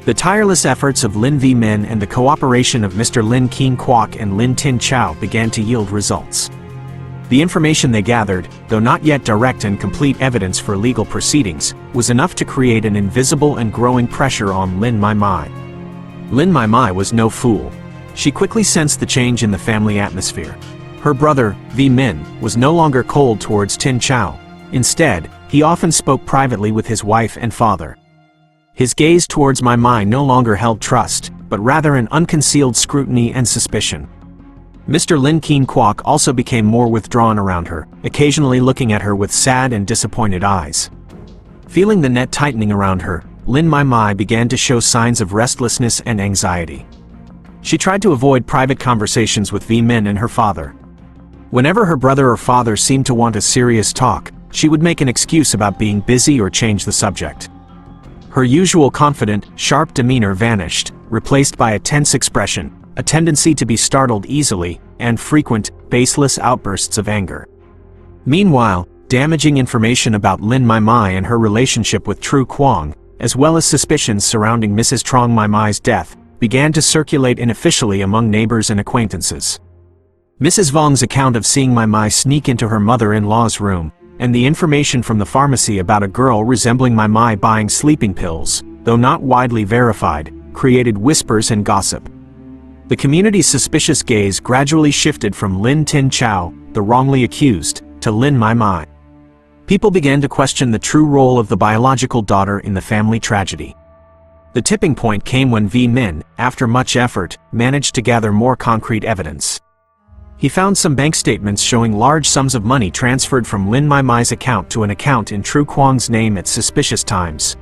The tireless efforts of Lin V Min and the cooperation of Mr. Lin Keen Kwok and Lin Tin Chao began to yield results. The information they gathered, though not yet direct and complete evidence for legal proceedings, was enough to create an invisible and growing pressure on Lin Mai. Lin Mai was no fool. She quickly sensed the change in the family atmosphere. Her brother, V Min, was no longer cold towards Tin Chao. Instead, he often spoke privately with his wife and father. His gaze towards my Mai no longer held trust, but rather an unconcealed scrutiny and suspicion. Mr. Lin Keen Kwok also became more withdrawn around her, occasionally looking at her with sad and disappointed eyes. Feeling the net tightening around her, Lin Mai began to show signs of restlessness and anxiety. She tried to avoid private conversations with V Min and her father. Whenever her brother or father seemed to want a serious talk, she would make an excuse about being busy or change the subject. Her usual confident, sharp demeanor vanished, replaced by a tense expression, a tendency to be startled easily, and frequent, baseless outbursts of anger. Meanwhile, damaging information about Lin Mai and her relationship with Tru Kwong, as well as suspicions surrounding Mrs. Trong Mai's death, began to circulate unofficially among neighbors and acquaintances. Mrs. Vong's account of seeing my Mai sneak into her mother-in-law's room, and the information from the pharmacy about a girl resembling my Mai buying sleeping pills, though not widely verified, created whispers and gossip. The community's suspicious gaze gradually shifted from Lin Tin Chao, the wrongly accused, to Lin Mai. People began to question the true role of the biological daughter in the family tragedy. The tipping point came when V Min, after much effort, managed to gather more concrete evidence. He found some bank statements showing large sums of money transferred from Lin Mai's account to an account in Tru Kwong's name at suspicious times.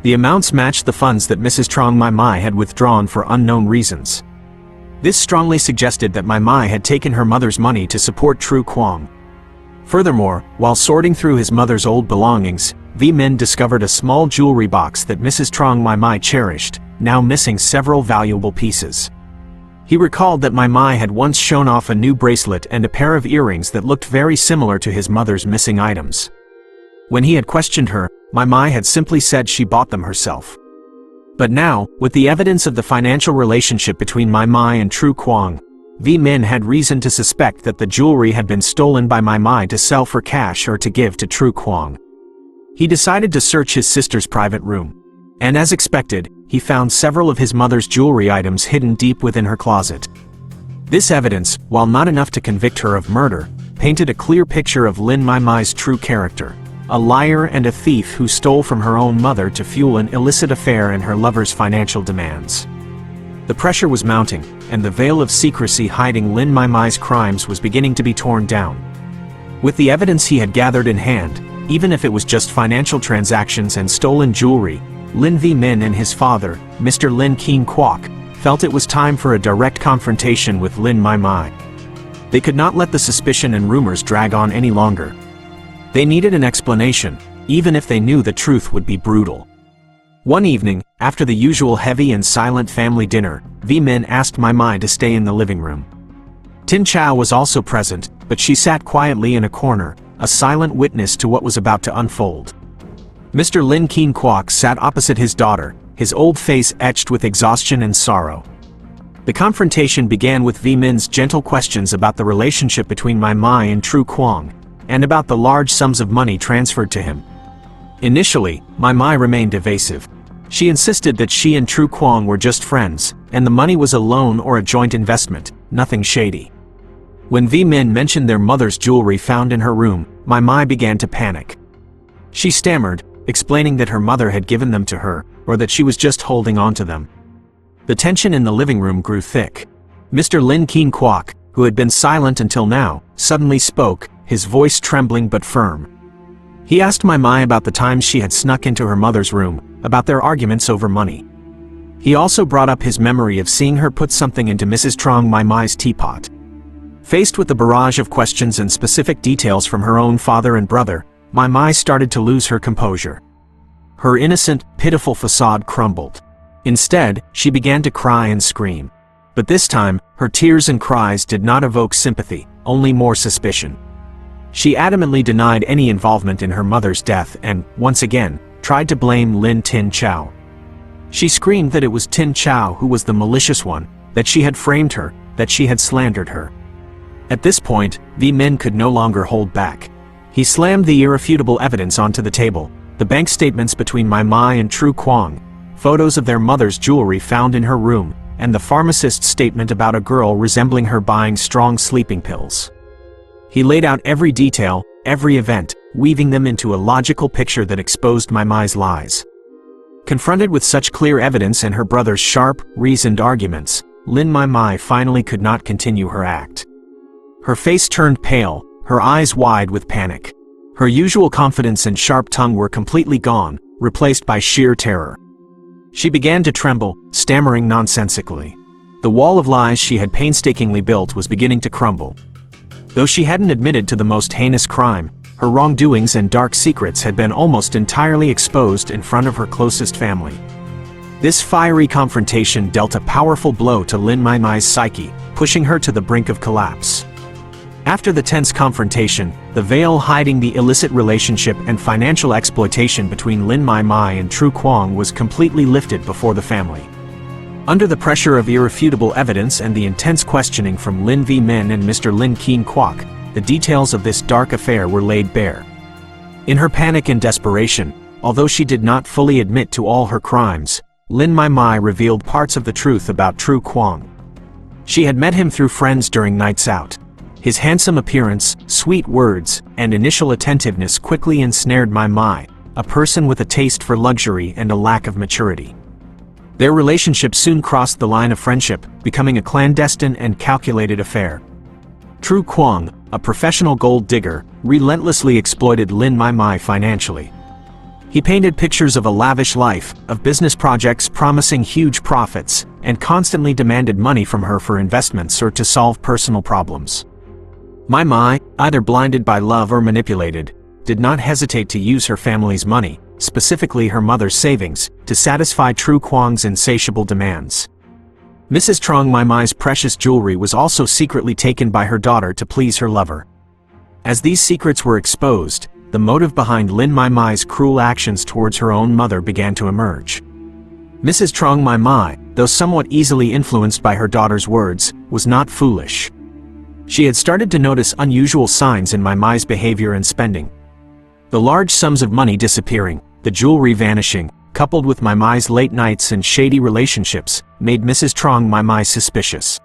The amounts matched the funds that Mrs. Trong Mai had withdrawn for unknown reasons. This strongly suggested that Mai had taken her mother's money to support Tru Kwong. Furthermore, while sorting through his mother's old belongings, V Min discovered a small jewelry box that Mrs. Trong Mai cherished, now missing several valuable pieces. He recalled that Mai had once shown off a new bracelet and a pair of earrings that looked very similar to his mother's missing items. When he had questioned her, Mai had simply said she bought them herself. But now, with the evidence of the financial relationship between Mai and Tru Kwong, V Min had reason to suspect that the jewelry had been stolen by Mai to sell for cash or to give to Tru Kwong. He decided to search his sister's private room. And as expected, he found several of his mother's jewelry items hidden deep within her closet. This evidence, while not enough to convict her of murder, painted a clear picture of Lin Mai's true character, a liar and a thief who stole from her own mother to fuel an illicit affair and her lover's financial demands. The pressure was mounting, and the veil of secrecy hiding Lin Mai's crimes was beginning to be torn down. With the evidence he had gathered in hand, even if it was just financial transactions and stolen jewelry, Lin V Min and his father, Mr. Lin Keen Kwok, felt it was time for a direct confrontation with Lin Mai. They could not let the suspicion and rumors drag on any longer. They needed an explanation, even if they knew the truth would be brutal. One evening, after the usual heavy and silent family dinner, V Min asked Mai to stay in the living room. Tin Chao was also present, but she sat quietly in a corner, a silent witness to what was about to unfold. Mr. Lin Keen Kwok sat opposite his daughter, his old face etched with exhaustion and sorrow. The confrontation began with V Min's gentle questions about the relationship between Mai and Tru Kwong, and about the large sums of money transferred to him. Initially, Mai remained evasive. She insisted that she and Tru Kwong were just friends, and the money was a loan or a joint investment, nothing shady. When V Min mentioned their mother's jewelry found in her room, Mai began to panic. She stammered, explaining that her mother had given them to her, or that she was just holding on to them. The tension in the living room grew thick. Mr. Lin Keen Kwok, who had been silent until now, suddenly spoke, his voice trembling but firm. He asked my Mai about the times she had snuck into her mother's room, about their arguments over money. He also brought up his memory of seeing her put something into Mrs. Trong My Mai's teapot. Faced with the barrage of questions and specific details from her own father and brother, My Mai started to lose her composure. Her innocent, pitiful facade crumbled. Instead, she began to cry and scream. But this time, her tears and cries did not evoke sympathy, only more suspicion. She adamantly denied any involvement in her mother's death and, once again, tried to blame Lin Tin Chow. She screamed that it was Tin Chow who was the malicious one, that she had framed her, that she had slandered her. At this point, V Min could no longer hold back. He slammed the irrefutable evidence onto the table, the bank statements between My Mai and Tru Kwong, photos of their mother's jewelry found in her room, and the pharmacist's statement about a girl resembling her buying strong sleeping pills. He laid out every detail, every event, weaving them into a logical picture that exposed My Mai's lies. Confronted with such clear evidence and her brother's sharp, reasoned arguments, Lin My Mai finally could not continue her act. Her face turned pale, her eyes wide with panic. Her usual confidence and sharp tongue were completely gone, replaced by sheer terror. She began to tremble, stammering nonsensically. The wall of lies she had painstakingly built was beginning to crumble. Though she hadn't admitted to the most heinous crime, her wrongdoings and dark secrets had been almost entirely exposed in front of her closest family. This fiery confrontation dealt a powerful blow to Lin My Mai's psyche, pushing her to the brink of collapse. After the tense confrontation, the veil hiding the illicit relationship and financial exploitation between Lin My Mai and Tru Kwong was completely lifted before the family. Under the pressure of irrefutable evidence and the intense questioning from Lin V Min and Mr. Lin Keen Kwok, the details of this dark affair were laid bare. In her panic and desperation, although she did not fully admit to all her crimes, Lin My Mai revealed parts of the truth about Tru Kwong. She had met him through friends during nights out. His handsome appearance, sweet words, and initial attentiveness quickly ensnared My Mai, a person with a taste for luxury and a lack of maturity. Their relationship soon crossed the line of friendship, becoming a clandestine and calculated affair. Tru Kwong, a professional gold digger, relentlessly exploited Lin My Mai financially. He painted pictures of a lavish life, of business projects promising huge profits, and constantly demanded money from her for investments or to solve personal problems. My Mai, either blinded by love or manipulated, did not hesitate to use her family's money, specifically her mother's savings, to satisfy Tru Kwong's insatiable demands. Mrs. Trong My Mai's precious jewelry was also secretly taken by her daughter to please her lover. As these secrets were exposed, the motive behind Lin My Mai's cruel actions towards her own mother began to emerge. Mrs. Trong My Mai, though somewhat easily influenced by her daughter's words, was not foolish. She had started to notice unusual signs in My Mai's behavior and spending. The large sums of money disappearing, the jewelry vanishing, coupled with My Mai's late nights and shady relationships, made Mrs. Trong My Mai suspicious.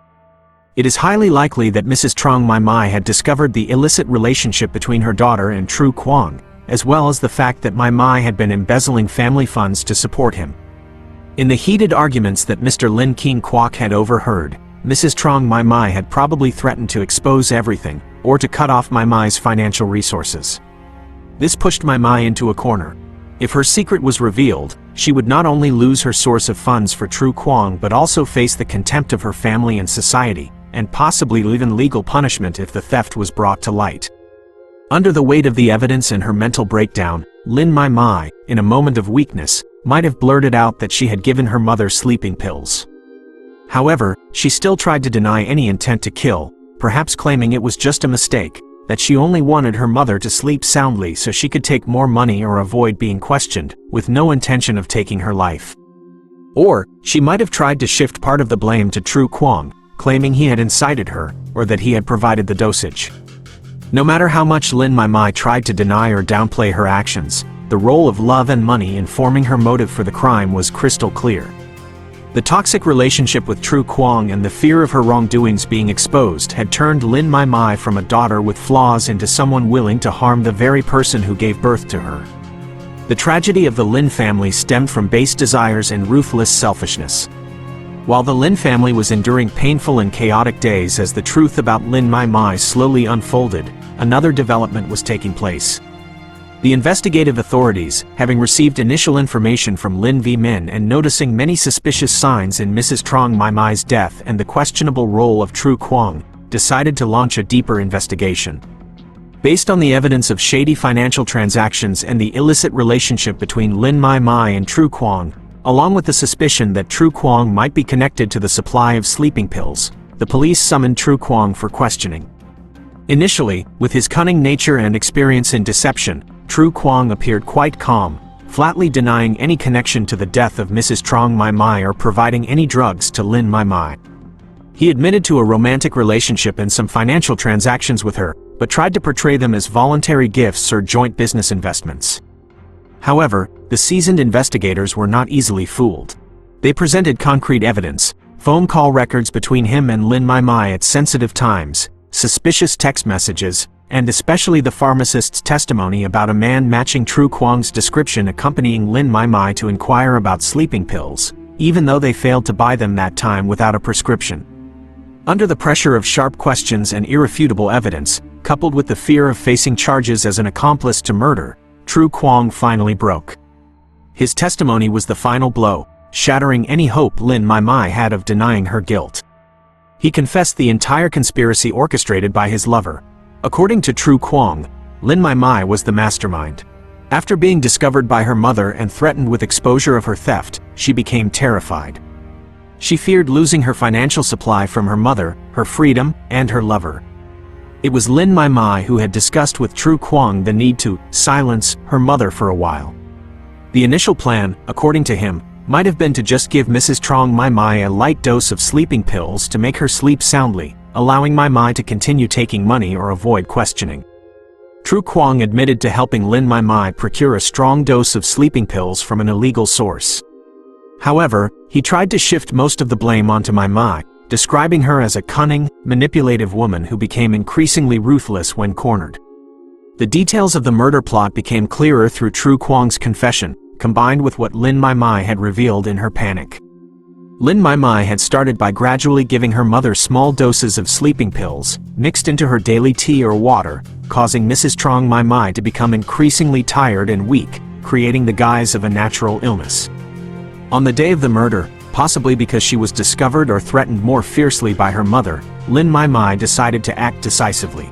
It is highly likely that Mrs. Trong My Mai had discovered the illicit relationship between her daughter and Tru Kwong, as well as the fact that My Mai had been embezzling family funds to support him. In the heated arguments that Mr. Lin Keen Kwok had overheard, Mrs. Trong My Mai had probably threatened to expose everything, or to cut off My Mai's financial resources. This pushed My Mai into a corner. If her secret was revealed, she would not only lose her source of funds for Tru Kwong but also face the contempt of her family and society, and possibly even legal punishment if the theft was brought to light. Under the weight of the evidence and her mental breakdown, Lin My Mai, in a moment of weakness, might have blurted out that she had given her mother sleeping pills. However, she still tried to deny any intent to kill, perhaps claiming it was just a mistake, that she only wanted her mother to sleep soundly so she could take more money or avoid being questioned, with no intention of taking her life. Or, she might have tried to shift part of the blame to Tru Kwong, claiming he had incited her, or that he had provided the dosage. No matter how much Lin My Mai tried to deny or downplay her actions, the role of love and money in forming her motive for the crime was crystal clear. The toxic relationship with Tru Kwong and the fear of her wrongdoings being exposed had turned Lin My Mai from a daughter with flaws into someone willing to harm the very person who gave birth to her. The tragedy of the Lin family stemmed from base desires and ruthless selfishness. While the Lin family was enduring painful and chaotic days as the truth about Lin Mai Mai slowly unfolded, another development was taking place. The investigative authorities, having received initial information from Lin V. Min and noticing many suspicious signs in Mrs. Trong Mai Mai's death and the questionable role of Tru Kwang, decided to launch a deeper investigation. Based on the evidence of shady financial transactions and the illicit relationship between Lin Mai Mai and Tru Kwang, along with the suspicion that Tru Kwang might be connected to the supply of sleeping pills, the police summoned Tru Kwang for questioning. Initially, with his cunning nature and experience in deception, Tru Kwang appeared quite calm, flatly denying any connection to the death of Mrs. Trong Mai Mai or providing any drugs to Lin Mai Mai. He admitted to a romantic relationship and some financial transactions with her, but tried to portray them as voluntary gifts or joint business investments. However, the seasoned investigators were not easily fooled. They presented concrete evidence, phone call records between him and Lin Mai Mai at sensitive times, suspicious text messages, and especially the pharmacist's testimony about a man matching Tru Kwang's description accompanying Lin Mai Mai to inquire about sleeping pills, even though they failed to buy them that time without a prescription. Under the pressure of sharp questions and irrefutable evidence, coupled with the fear of facing charges as an accomplice to murder, Tru Kwang finally broke. His testimony was the final blow, shattering any hope Lin Mai Mai had of denying her guilt. He confessed the entire conspiracy orchestrated by his lover. According to Tru Kwang, Lin Mai Mai was the mastermind. After being discovered by her mother and threatened with exposure of her theft, she became terrified. She feared losing her financial supply from her mother, her freedom, and her lover. It was Lin Mai Mai who had discussed with Tru Kwang the need to silence her mother for a while. The initial plan, according to him, might have been to just give Mrs. Trong Mai Mai a light dose of sleeping pills to make her sleep soundly, allowing Mai Mai to continue taking money or avoid questioning. Tru Kwang admitted to helping Lin Mai Mai procure a strong dose of sleeping pills from an illegal source. However, he tried to shift most of the blame onto Mai Mai, describing her as a cunning, manipulative woman who became increasingly ruthless when cornered. The details of the murder plot became clearer through Tru Kwang's confession, combined with what Lin Mai Mai had revealed in her panic. Lin Mai Mai had started by gradually giving her mother small doses of sleeping pills, mixed into her daily tea or water, causing Mrs. Trong Mai Mai to become increasingly tired and weak, creating the guise of a natural illness. On the day of the murder, possibly because she was discovered or threatened more fiercely by her mother, Lin Mai Mai decided to act decisively.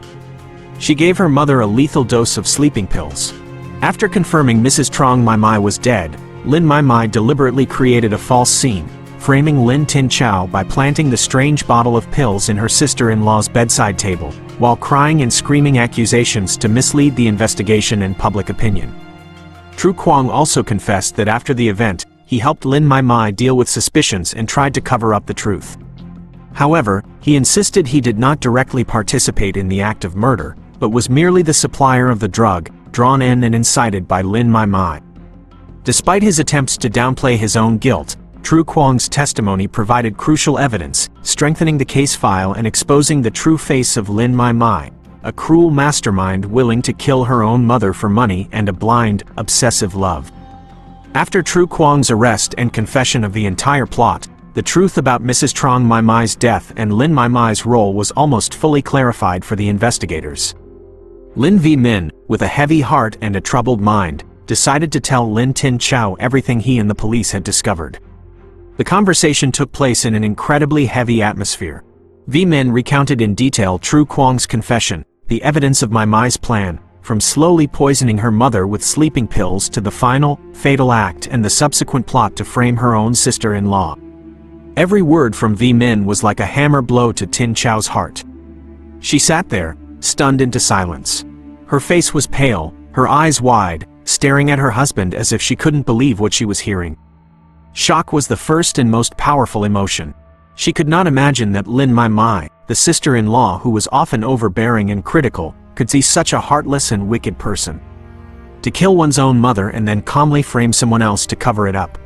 She gave her mother a lethal dose of sleeping pills. After confirming Mrs. Trong Mai Mai was dead, Lin Mai Mai deliberately created a false scene, framing Lin Tin Chow by planting the strange bottle of pills in her sister-in-law's bedside table, while crying and screaming accusations to mislead the investigation and public opinion. Tru Kwang also confessed that after the event, he helped Lin Mai Mai deal with suspicions and tried to cover up the truth. However, he insisted he did not directly participate in the act of murder, but was merely the supplier of the drug, drawn in and incited by Lin Mai Mai. Despite his attempts to downplay his own guilt, Tru Kwang's testimony provided crucial evidence, strengthening the case file and exposing the true face of Lin Mai Mai, a cruel mastermind willing to kill her own mother for money and a blind, obsessive love. After Tru Kwang's arrest and confession of the entire plot, the truth about Mrs. Trong Mai Mai's death and Lin Mai Mai's role was almost fully clarified for the investigators. Lin V. Min, with a heavy heart and a troubled mind, decided to tell Lin Tin Chow everything he and the police had discovered. The conversation took place in an incredibly heavy atmosphere. V. Min recounted in detail Tru Kwang's confession, the evidence of Mai Mai's plan, from slowly poisoning her mother with sleeping pills to the final, fatal act and the subsequent plot to frame her own sister-in-law. Every word from V. Min was like a hammer blow to Tin Chow's heart. She sat there, stunned into silence. Her face was pale, her eyes wide, staring at her husband as if she couldn't believe what she was hearing. Shock was the first and most powerful emotion. She could not imagine that Lin Mai Mai, the sister-in-law who was often overbearing and critical, could see such a heartless and wicked person. To kill one's own mother and then calmly frame someone else to cover it up.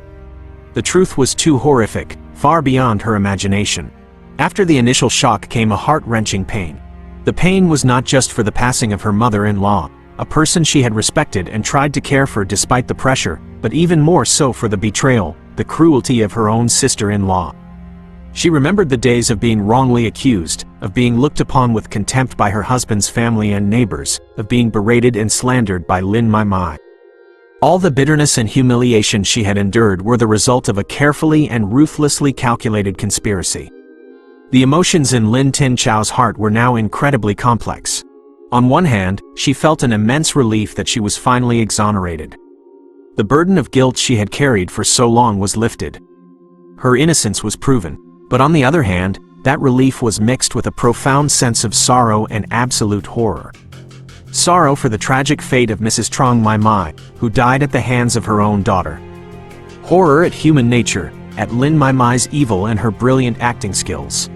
The truth was too horrific, far beyond her imagination. After the initial shock came a heart-wrenching pain. The pain was not just for the passing of her mother-in-law, a person she had respected and tried to care for despite the pressure, but even more so for the betrayal, the cruelty of her own sister-in-law. She remembered the days of being wrongly accused, of being looked upon with contempt by her husband's family and neighbors, of being berated and slandered by Lin Mai Mai. All the bitterness and humiliation she had endured were the result of a carefully and ruthlessly calculated conspiracy. The emotions in Lin Tin Chao's heart were now incredibly complex. On one hand, she felt an immense relief that she was finally exonerated. The burden of guilt she had carried for so long was lifted. Her innocence was proven. But on the other hand, that relief was mixed with a profound sense of sorrow and absolute horror. Sorrow for the tragic fate of Mrs. Trong Mai Mai, who died at the hands of her own daughter. Horror at human nature, at Lin Mai Mai's evil and her brilliant acting skills.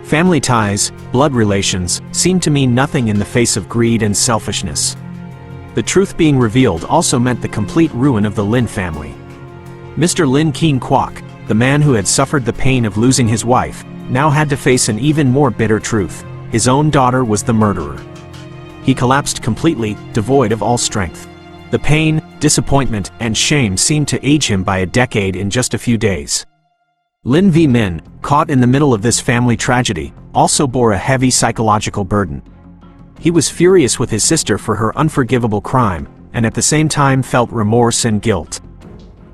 Family ties, blood relations, seemed to mean nothing in the face of greed and selfishness. The truth being revealed also meant the complete ruin of the Lin family. Mr. Lin Keen Kwok, the man who had suffered the pain of losing his wife, now had to face an even more bitter truth. His own daughter was the murderer. He collapsed completely, devoid of all strength. The pain, disappointment, and shame seemed to age him by a decade in just a few days. Lin V. Min, caught in the middle of this family tragedy, also bore a heavy psychological burden. He was furious with his sister for her unforgivable crime, and at the same time felt remorse and guilt.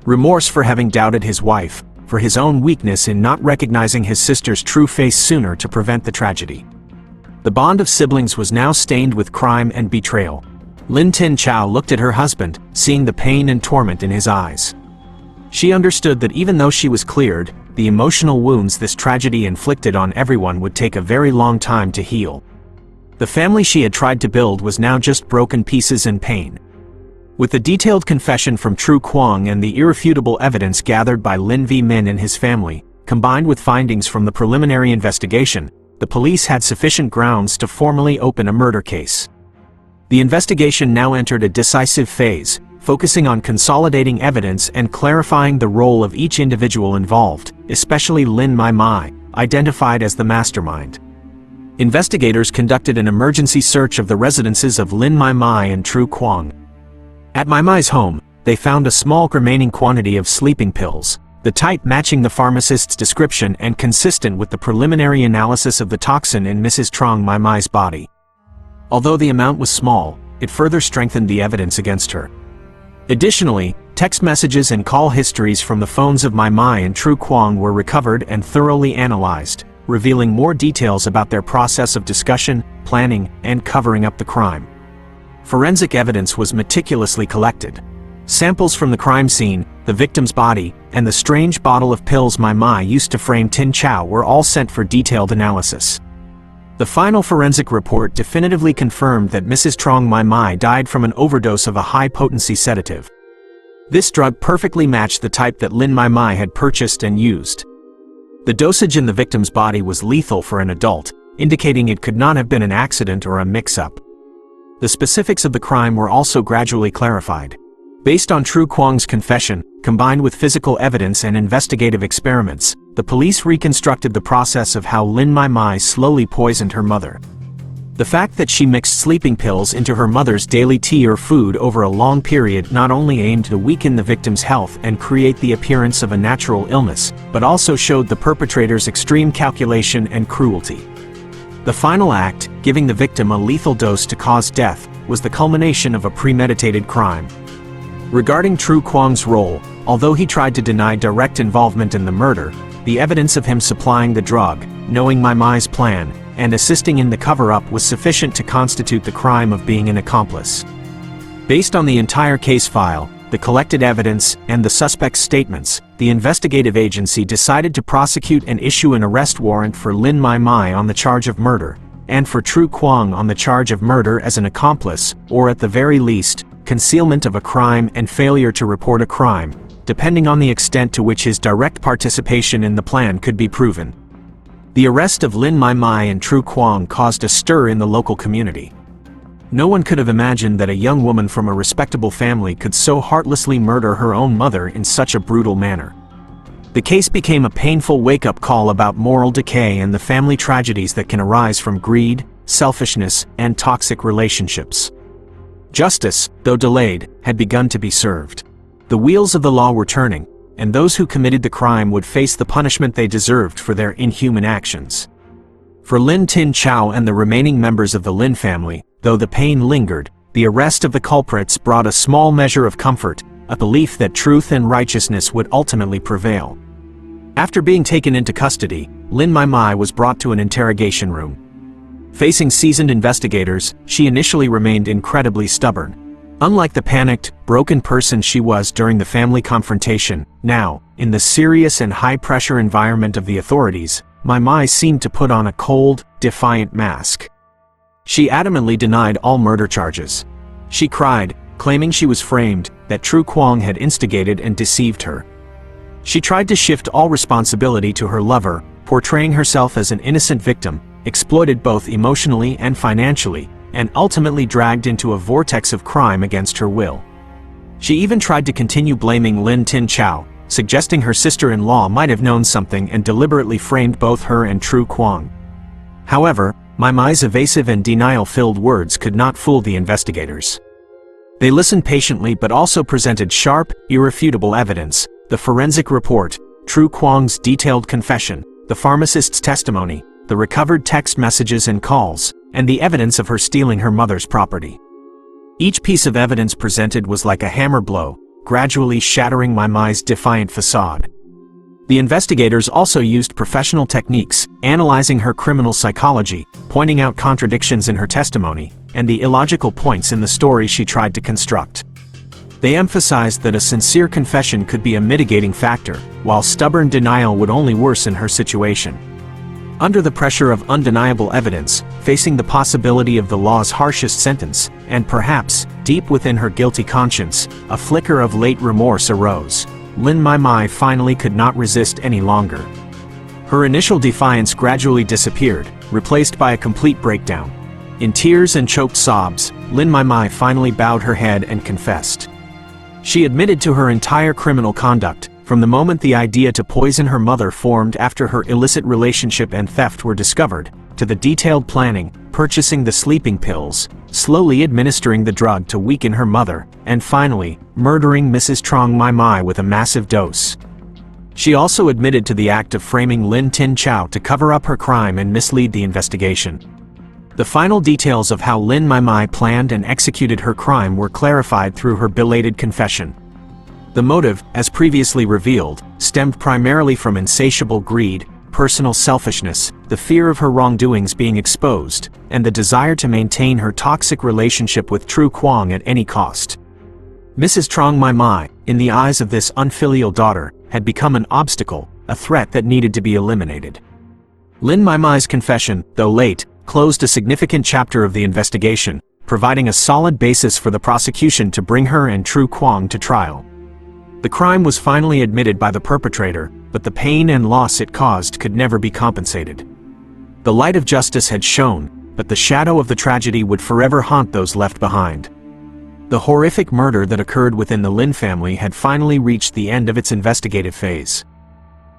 Remorse for having doubted his wife, for his own weakness in not recognizing his sister's true face sooner to prevent the tragedy. The bond of siblings was now stained with crime and betrayal. Lin Tin Chao looked at her husband, seeing the pain and torment in his eyes. She understood that even though she was cleared, the emotional wounds this tragedy inflicted on everyone would take a very long time to heal. The family she had tried to build was now just broken pieces and pain. With the detailed confession from Tru Kwong and the irrefutable evidence gathered by Lin V. Min and his family, combined with findings from the preliminary investigation, the police had sufficient grounds to formally open a murder case. The investigation now entered a decisive phase, focusing on consolidating evidence and clarifying the role of each individual involved, especially Lin Mai Mai, identified as the mastermind. Investigators conducted an emergency search of the residences of Lin Mai Mai and Tru Kwong. At Mai Mai's home, they found a small remaining quantity of sleeping pills, the type matching the pharmacist's description and consistent with the preliminary analysis of the toxin in Mrs. Trong Mai Mai's body. Although the amount was small, it further strengthened the evidence against her. Additionally, text messages and call histories from the phones of Mai Mai and Tru Kwong were recovered and thoroughly analyzed, revealing more details about their process of discussion, planning, and covering up the crime. Forensic evidence was meticulously collected. Samples from the crime scene, the victim's body, and the strange bottle of pills Mai Mai used to frame Tin Chao were all sent for detailed analysis. The final forensic report definitively confirmed that Mrs. Trong Mai Mai died from an overdose of a high-potency sedative. This drug perfectly matched the type that Lin Mai Mai had purchased and used. The dosage in the victim's body was lethal for an adult, indicating it could not have been an accident or a mix-up. The specifics of the crime were also gradually clarified. Based on Tru Kwong's confession, combined with physical evidence and investigative experiments, the police reconstructed the process of how Lin Mai Mai slowly poisoned her mother. The fact that she mixed sleeping pills into her mother's daily tea or food over a long period not only aimed to weaken the victim's health and create the appearance of a natural illness, but also showed the perpetrator's extreme calculation and cruelty. The final act, giving the victim a lethal dose to cause death, was the culmination of a premeditated crime. Regarding Tru Kwong's role, although he tried to deny direct involvement in the murder, the evidence of him supplying the drug, knowing Mai Mai's plan, and assisting in the cover-up was sufficient to constitute the crime of being an accomplice. Based on the entire case file, the collected evidence, and the suspect's statements, the investigative agency decided to prosecute and issue an arrest warrant for Lin Mai Mai on the charge of murder, and for Tru Kwong on the charge of murder as an accomplice, or at the very least, concealment of a crime and failure to report a crime, depending on the extent to which his direct participation in the plan could be proven. The arrest of Lin Mai Mai and Tru Kwong caused a stir in the local community. No one could have imagined that a young woman from a respectable family could so heartlessly murder her own mother in such a brutal manner. The case became a painful wake-up call about moral decay and the family tragedies that can arise from greed, selfishness, and toxic relationships. Justice, though delayed, had begun to be served. The wheels of the law were turning, and those who committed the crime would face the punishment they deserved for their inhuman actions. For Lin Tin Chow and the remaining members of the Lin family, though the pain lingered, the arrest of the culprits brought a small measure of comfort, a belief that truth and righteousness would ultimately prevail. After being taken into custody, Lin Mai Mai was brought to an interrogation room. Facing seasoned investigators, she initially remained incredibly stubborn. Unlike the panicked, broken person she was during the family confrontation, now, in the serious and high-pressure environment of the authorities, Mai Mai seemed to put on a cold, defiant mask. She adamantly denied all murder charges. She cried, claiming she was framed, that Tru Quang had instigated and deceived her. She tried to shift all responsibility to her lover, portraying herself as an innocent victim, exploited both emotionally and financially, and ultimately dragged into a vortex of crime against her will. She even tried to continue blaming Lin Tin Chow, suggesting her sister-in-law might have known something and deliberately framed both her and Tru Quang. However, Mai Mai's evasive and denial-filled words could not fool the investigators. They listened patiently but also presented sharp, irrefutable evidence: the forensic report, Tru Quang's detailed confession, the pharmacist's testimony, the recovered text messages and calls, and the evidence of her stealing her mother's property. Each piece of evidence presented was like a hammer blow, gradually shattering Mai Mai's defiant facade. The investigators also used professional techniques, analyzing her criminal psychology, pointing out contradictions in her testimony, and the illogical points in the story she tried to construct. They emphasized that a sincere confession could be a mitigating factor, while stubborn denial would only worsen her situation. Under the pressure of undeniable evidence, facing the possibility of the law's harshest sentence, and perhaps, deep within her guilty conscience, a flicker of late remorse arose. Lin Mai Mai finally could not resist any longer. Her initial defiance gradually disappeared, replaced by a complete breakdown. In tears and choked sobs, Lin Mai Mai finally bowed her head and confessed. She admitted to her entire criminal conduct, from the moment the idea to poison her mother formed after her illicit relationship and theft were discovered, to the detailed planning, purchasing the sleeping pills, slowly administering the drug to weaken her mother, and finally, murdering Mrs. Trong Mai Mai with a massive dose. She also admitted to the act of framing Lin Tin Chow to cover up her crime and mislead the investigation. The final details of how Lin Mai Mai planned and executed her crime were clarified through her belated confession. The motive, as previously revealed, stemmed primarily from insatiable greed, personal selfishness, the fear of her wrongdoings being exposed, and the desire to maintain her toxic relationship with Tru Quang at any cost. Mrs. Trong Mai Mai, in the eyes of this unfilial daughter, had become an obstacle, a threat that needed to be eliminated. Lin Mai Mai's confession, though late, closed a significant chapter of the investigation, providing a solid basis for the prosecution to bring her and Tru Quang to trial. The crime was finally admitted by the perpetrator, but the pain and loss it caused could never be compensated. The light of justice had shone, but the shadow of the tragedy would forever haunt those left behind. The horrific murder that occurred within the Lin family had finally reached the end of its investigative phase.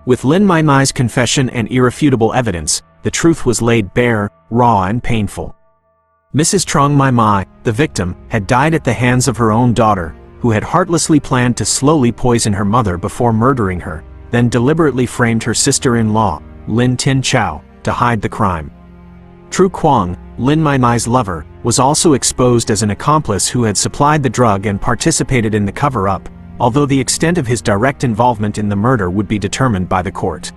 With Lin Mai Mai's confession and irrefutable evidence, the truth was laid bare, raw and painful. Mrs. Trong Mai Mai, the victim, had died at the hands of her own daughter, who had heartlessly planned to slowly poison her mother before murdering her, then deliberately framed her sister-in-law, Lin Tin Chow, to hide the crime. Tru Quang, Lin Mai Mai's lover, was also exposed as an accomplice who had supplied the drug and participated in the cover-up, although the extent of his direct involvement in the murder would be determined by the court.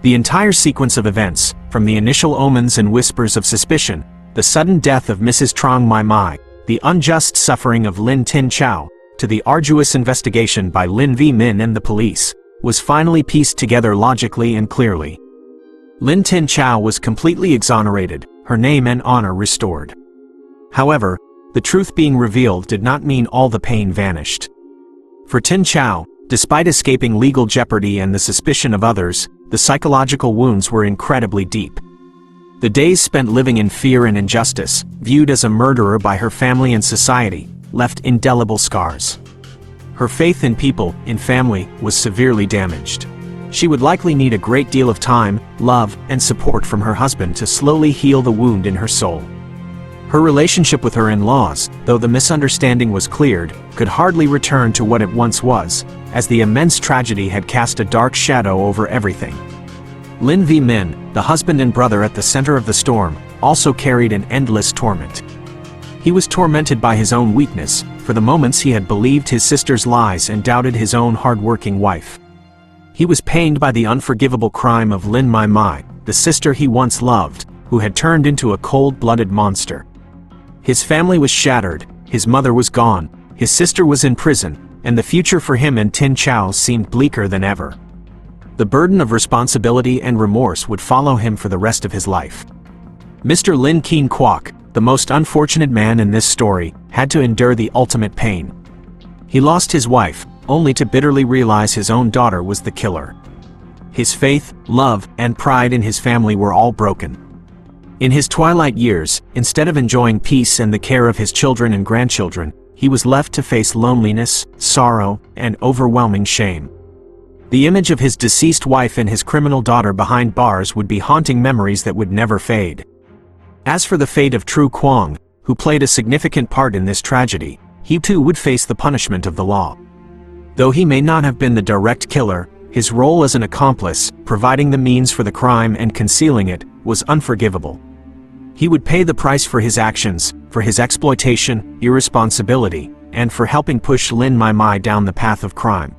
The entire sequence of events, from the initial omens and whispers of suspicion, the sudden death of Mrs. Trong Mai Mai, the unjust suffering of Lin Tin Chow, to the arduous investigation by Lin V Min and the police, was finally pieced together logically and clearly. Lin Tin Chow was completely exonerated, her name and honor restored. However, the truth being revealed did not mean all the pain vanished. For Tin Chow, despite escaping legal jeopardy and the suspicion of others, the psychological wounds were incredibly deep. The days spent living in fear and injustice, viewed as a murderer by her family and society, left indelible scars. Her faith in people, in family, was severely damaged. She would likely need a great deal of time, love, and support from her husband to slowly heal the wound in her soul. Her relationship with her in-laws, though the misunderstanding was cleared, could hardly return to what it once was, as the immense tragedy had cast a dark shadow over everything. Lin V. Min, the husband and brother at the center of the storm, also carried an endless torment. He was tormented by his own weakness, for the moments he had believed his sister's lies and doubted his own hard-working wife. He was pained by the unforgivable crime of Lin Mai Mai, the sister he once loved, who had turned into a cold-blooded monster. His family was shattered, his mother was gone, his sister was in prison, and the future for him and Tin Chao seemed bleaker than ever. The burden of responsibility and remorse would follow him for the rest of his life. Mr. Lin Keen Kwok, the most unfortunate man in this story, had to endure the ultimate pain. He lost his wife, only to bitterly realize his own daughter was the killer. His faith, love, and pride in his family were all broken. In his twilight years, instead of enjoying peace and the care of his children and grandchildren, he was left to face loneliness, sorrow, and overwhelming shame. The image of his deceased wife and his criminal daughter behind bars would be haunting memories that would never fade. As for the fate of Tru Kwong, who played a significant part in this tragedy, he too would face the punishment of the law. Though he may not have been the direct killer, his role as an accomplice, providing the means for the crime and concealing it, was unforgivable. He would pay the price for his actions, for his exploitation, irresponsibility, and for helping push Lin Mai Mai down the path of crime.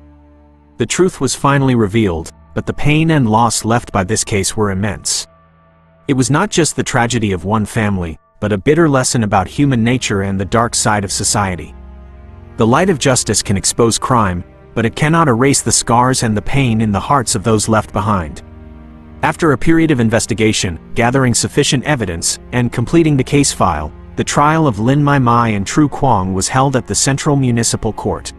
The truth was finally revealed, but the pain and loss left by this case were immense. It was not just the tragedy of one family, but a bitter lesson about human nature and the dark side of society. The light of justice can expose crime, but it cannot erase the scars and the pain in the hearts of those left behind. After a period of investigation, gathering sufficient evidence, and completing the case file, the trial of Lin Mai Mai and Tru Kwong was held at the Central Municipal Court.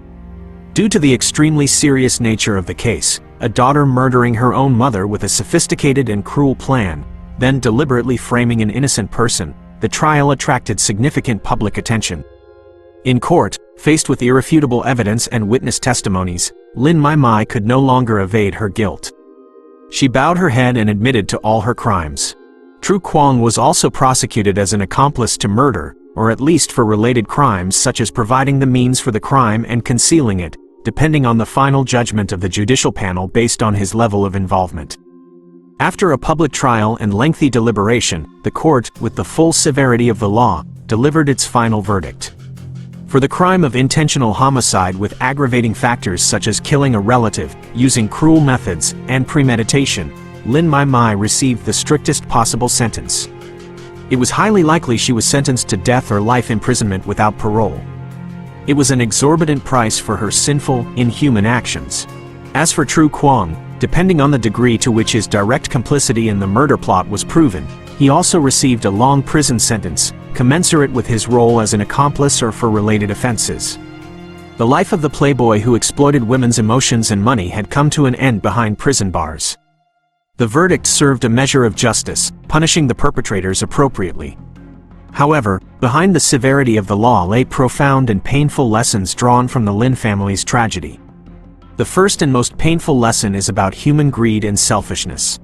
Due to the extremely serious nature of the case, a daughter murdering her own mother with a sophisticated and cruel plan, then deliberately framing an innocent person, the trial attracted significant public attention. In court, faced with irrefutable evidence and witness testimonies, Lin Mai Mai could no longer evade her guilt. She bowed her head and admitted to all her crimes. Tru Kwong was also prosecuted as an accomplice to murder, or at least for related crimes such as providing the means for the crime and concealing it, depending on the final judgment of the judicial panel based on his level of involvement. After a public trial and lengthy deliberation, the court, with the full severity of the law, delivered its final verdict. For the crime of intentional homicide with aggravating factors such as killing a relative, using cruel methods, and premeditation, Lin Mai Mai received the strictest possible sentence. It was highly likely she was sentenced to death or life imprisonment without parole. It was an exorbitant price for her sinful, inhuman actions. As for Tru Kwong, depending on the degree to which his direct complicity in the murder plot was proven, he also received a long prison sentence, commensurate with his role as an accomplice or for related offenses. The life of the playboy who exploited women's emotions and money had come to an end behind prison bars. The verdict served a measure of justice, punishing the perpetrators appropriately. However, behind the severity of the law lay profound and painful lessons drawn from the Lin family's tragedy. The first and most painful lesson is about human greed and selfishness.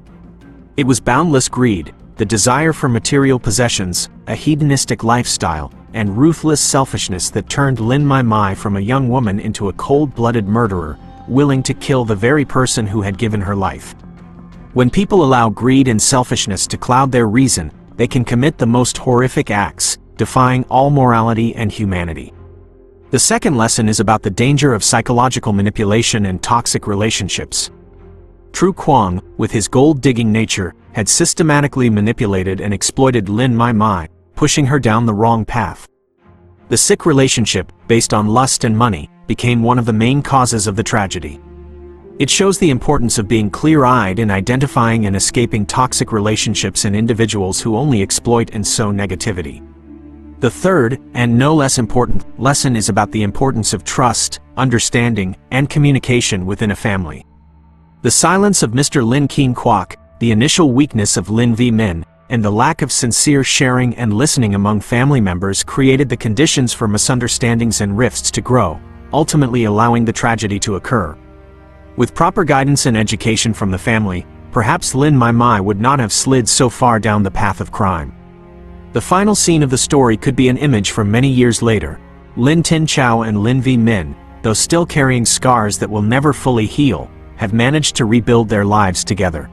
It was boundless greed, the desire for material possessions, a hedonistic lifestyle, and ruthless selfishness that turned Lin Mai Mai from a young woman into a cold-blooded murderer, willing to kill the very person who had given her life. When people allow greed and selfishness to cloud their reason, they can commit the most horrific acts, defying all morality and humanity. The second lesson is about the danger of psychological manipulation and toxic relationships. Tru Kwong, with his gold-digging nature, had systematically manipulated and exploited Lin Mai Mai, pushing her down the wrong path. The sick relationship, based on lust and money, became one of the main causes of the tragedy. It shows the importance of being clear-eyed in identifying and escaping toxic relationships and individuals who only exploit and sow negativity. The third, and no less important, lesson is about the importance of trust, understanding, and communication within a family. The silence of Mr. Lin Keen Kwok, the initial weakness of Lin V. Min, and the lack of sincere sharing and listening among family members created the conditions for misunderstandings and rifts to grow, ultimately allowing the tragedy to occur. With proper guidance and education from the family, perhaps Lin Mai Mai would not have slid so far down the path of crime. The final scene of the story could be an image from many years later. Lin Tin Chao and Lin V. Min, though still carrying scars that will never fully heal, have managed to rebuild their lives together.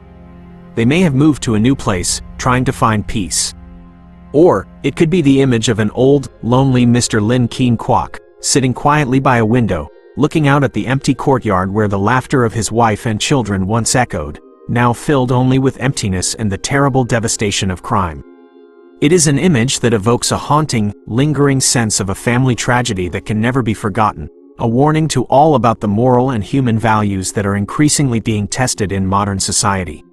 They may have moved to a new place, trying to find peace. Or, it could be the image of an old, lonely Mr. Lin Keen Kwok, sitting quietly by a window, looking out at the empty courtyard where the laughter of his wife and children once echoed, now filled only with emptiness and the terrible devastation of crime. It is an image that evokes a haunting, lingering sense of a family tragedy that can never be forgotten, a warning to all about the moral and human values that are increasingly being tested in modern society.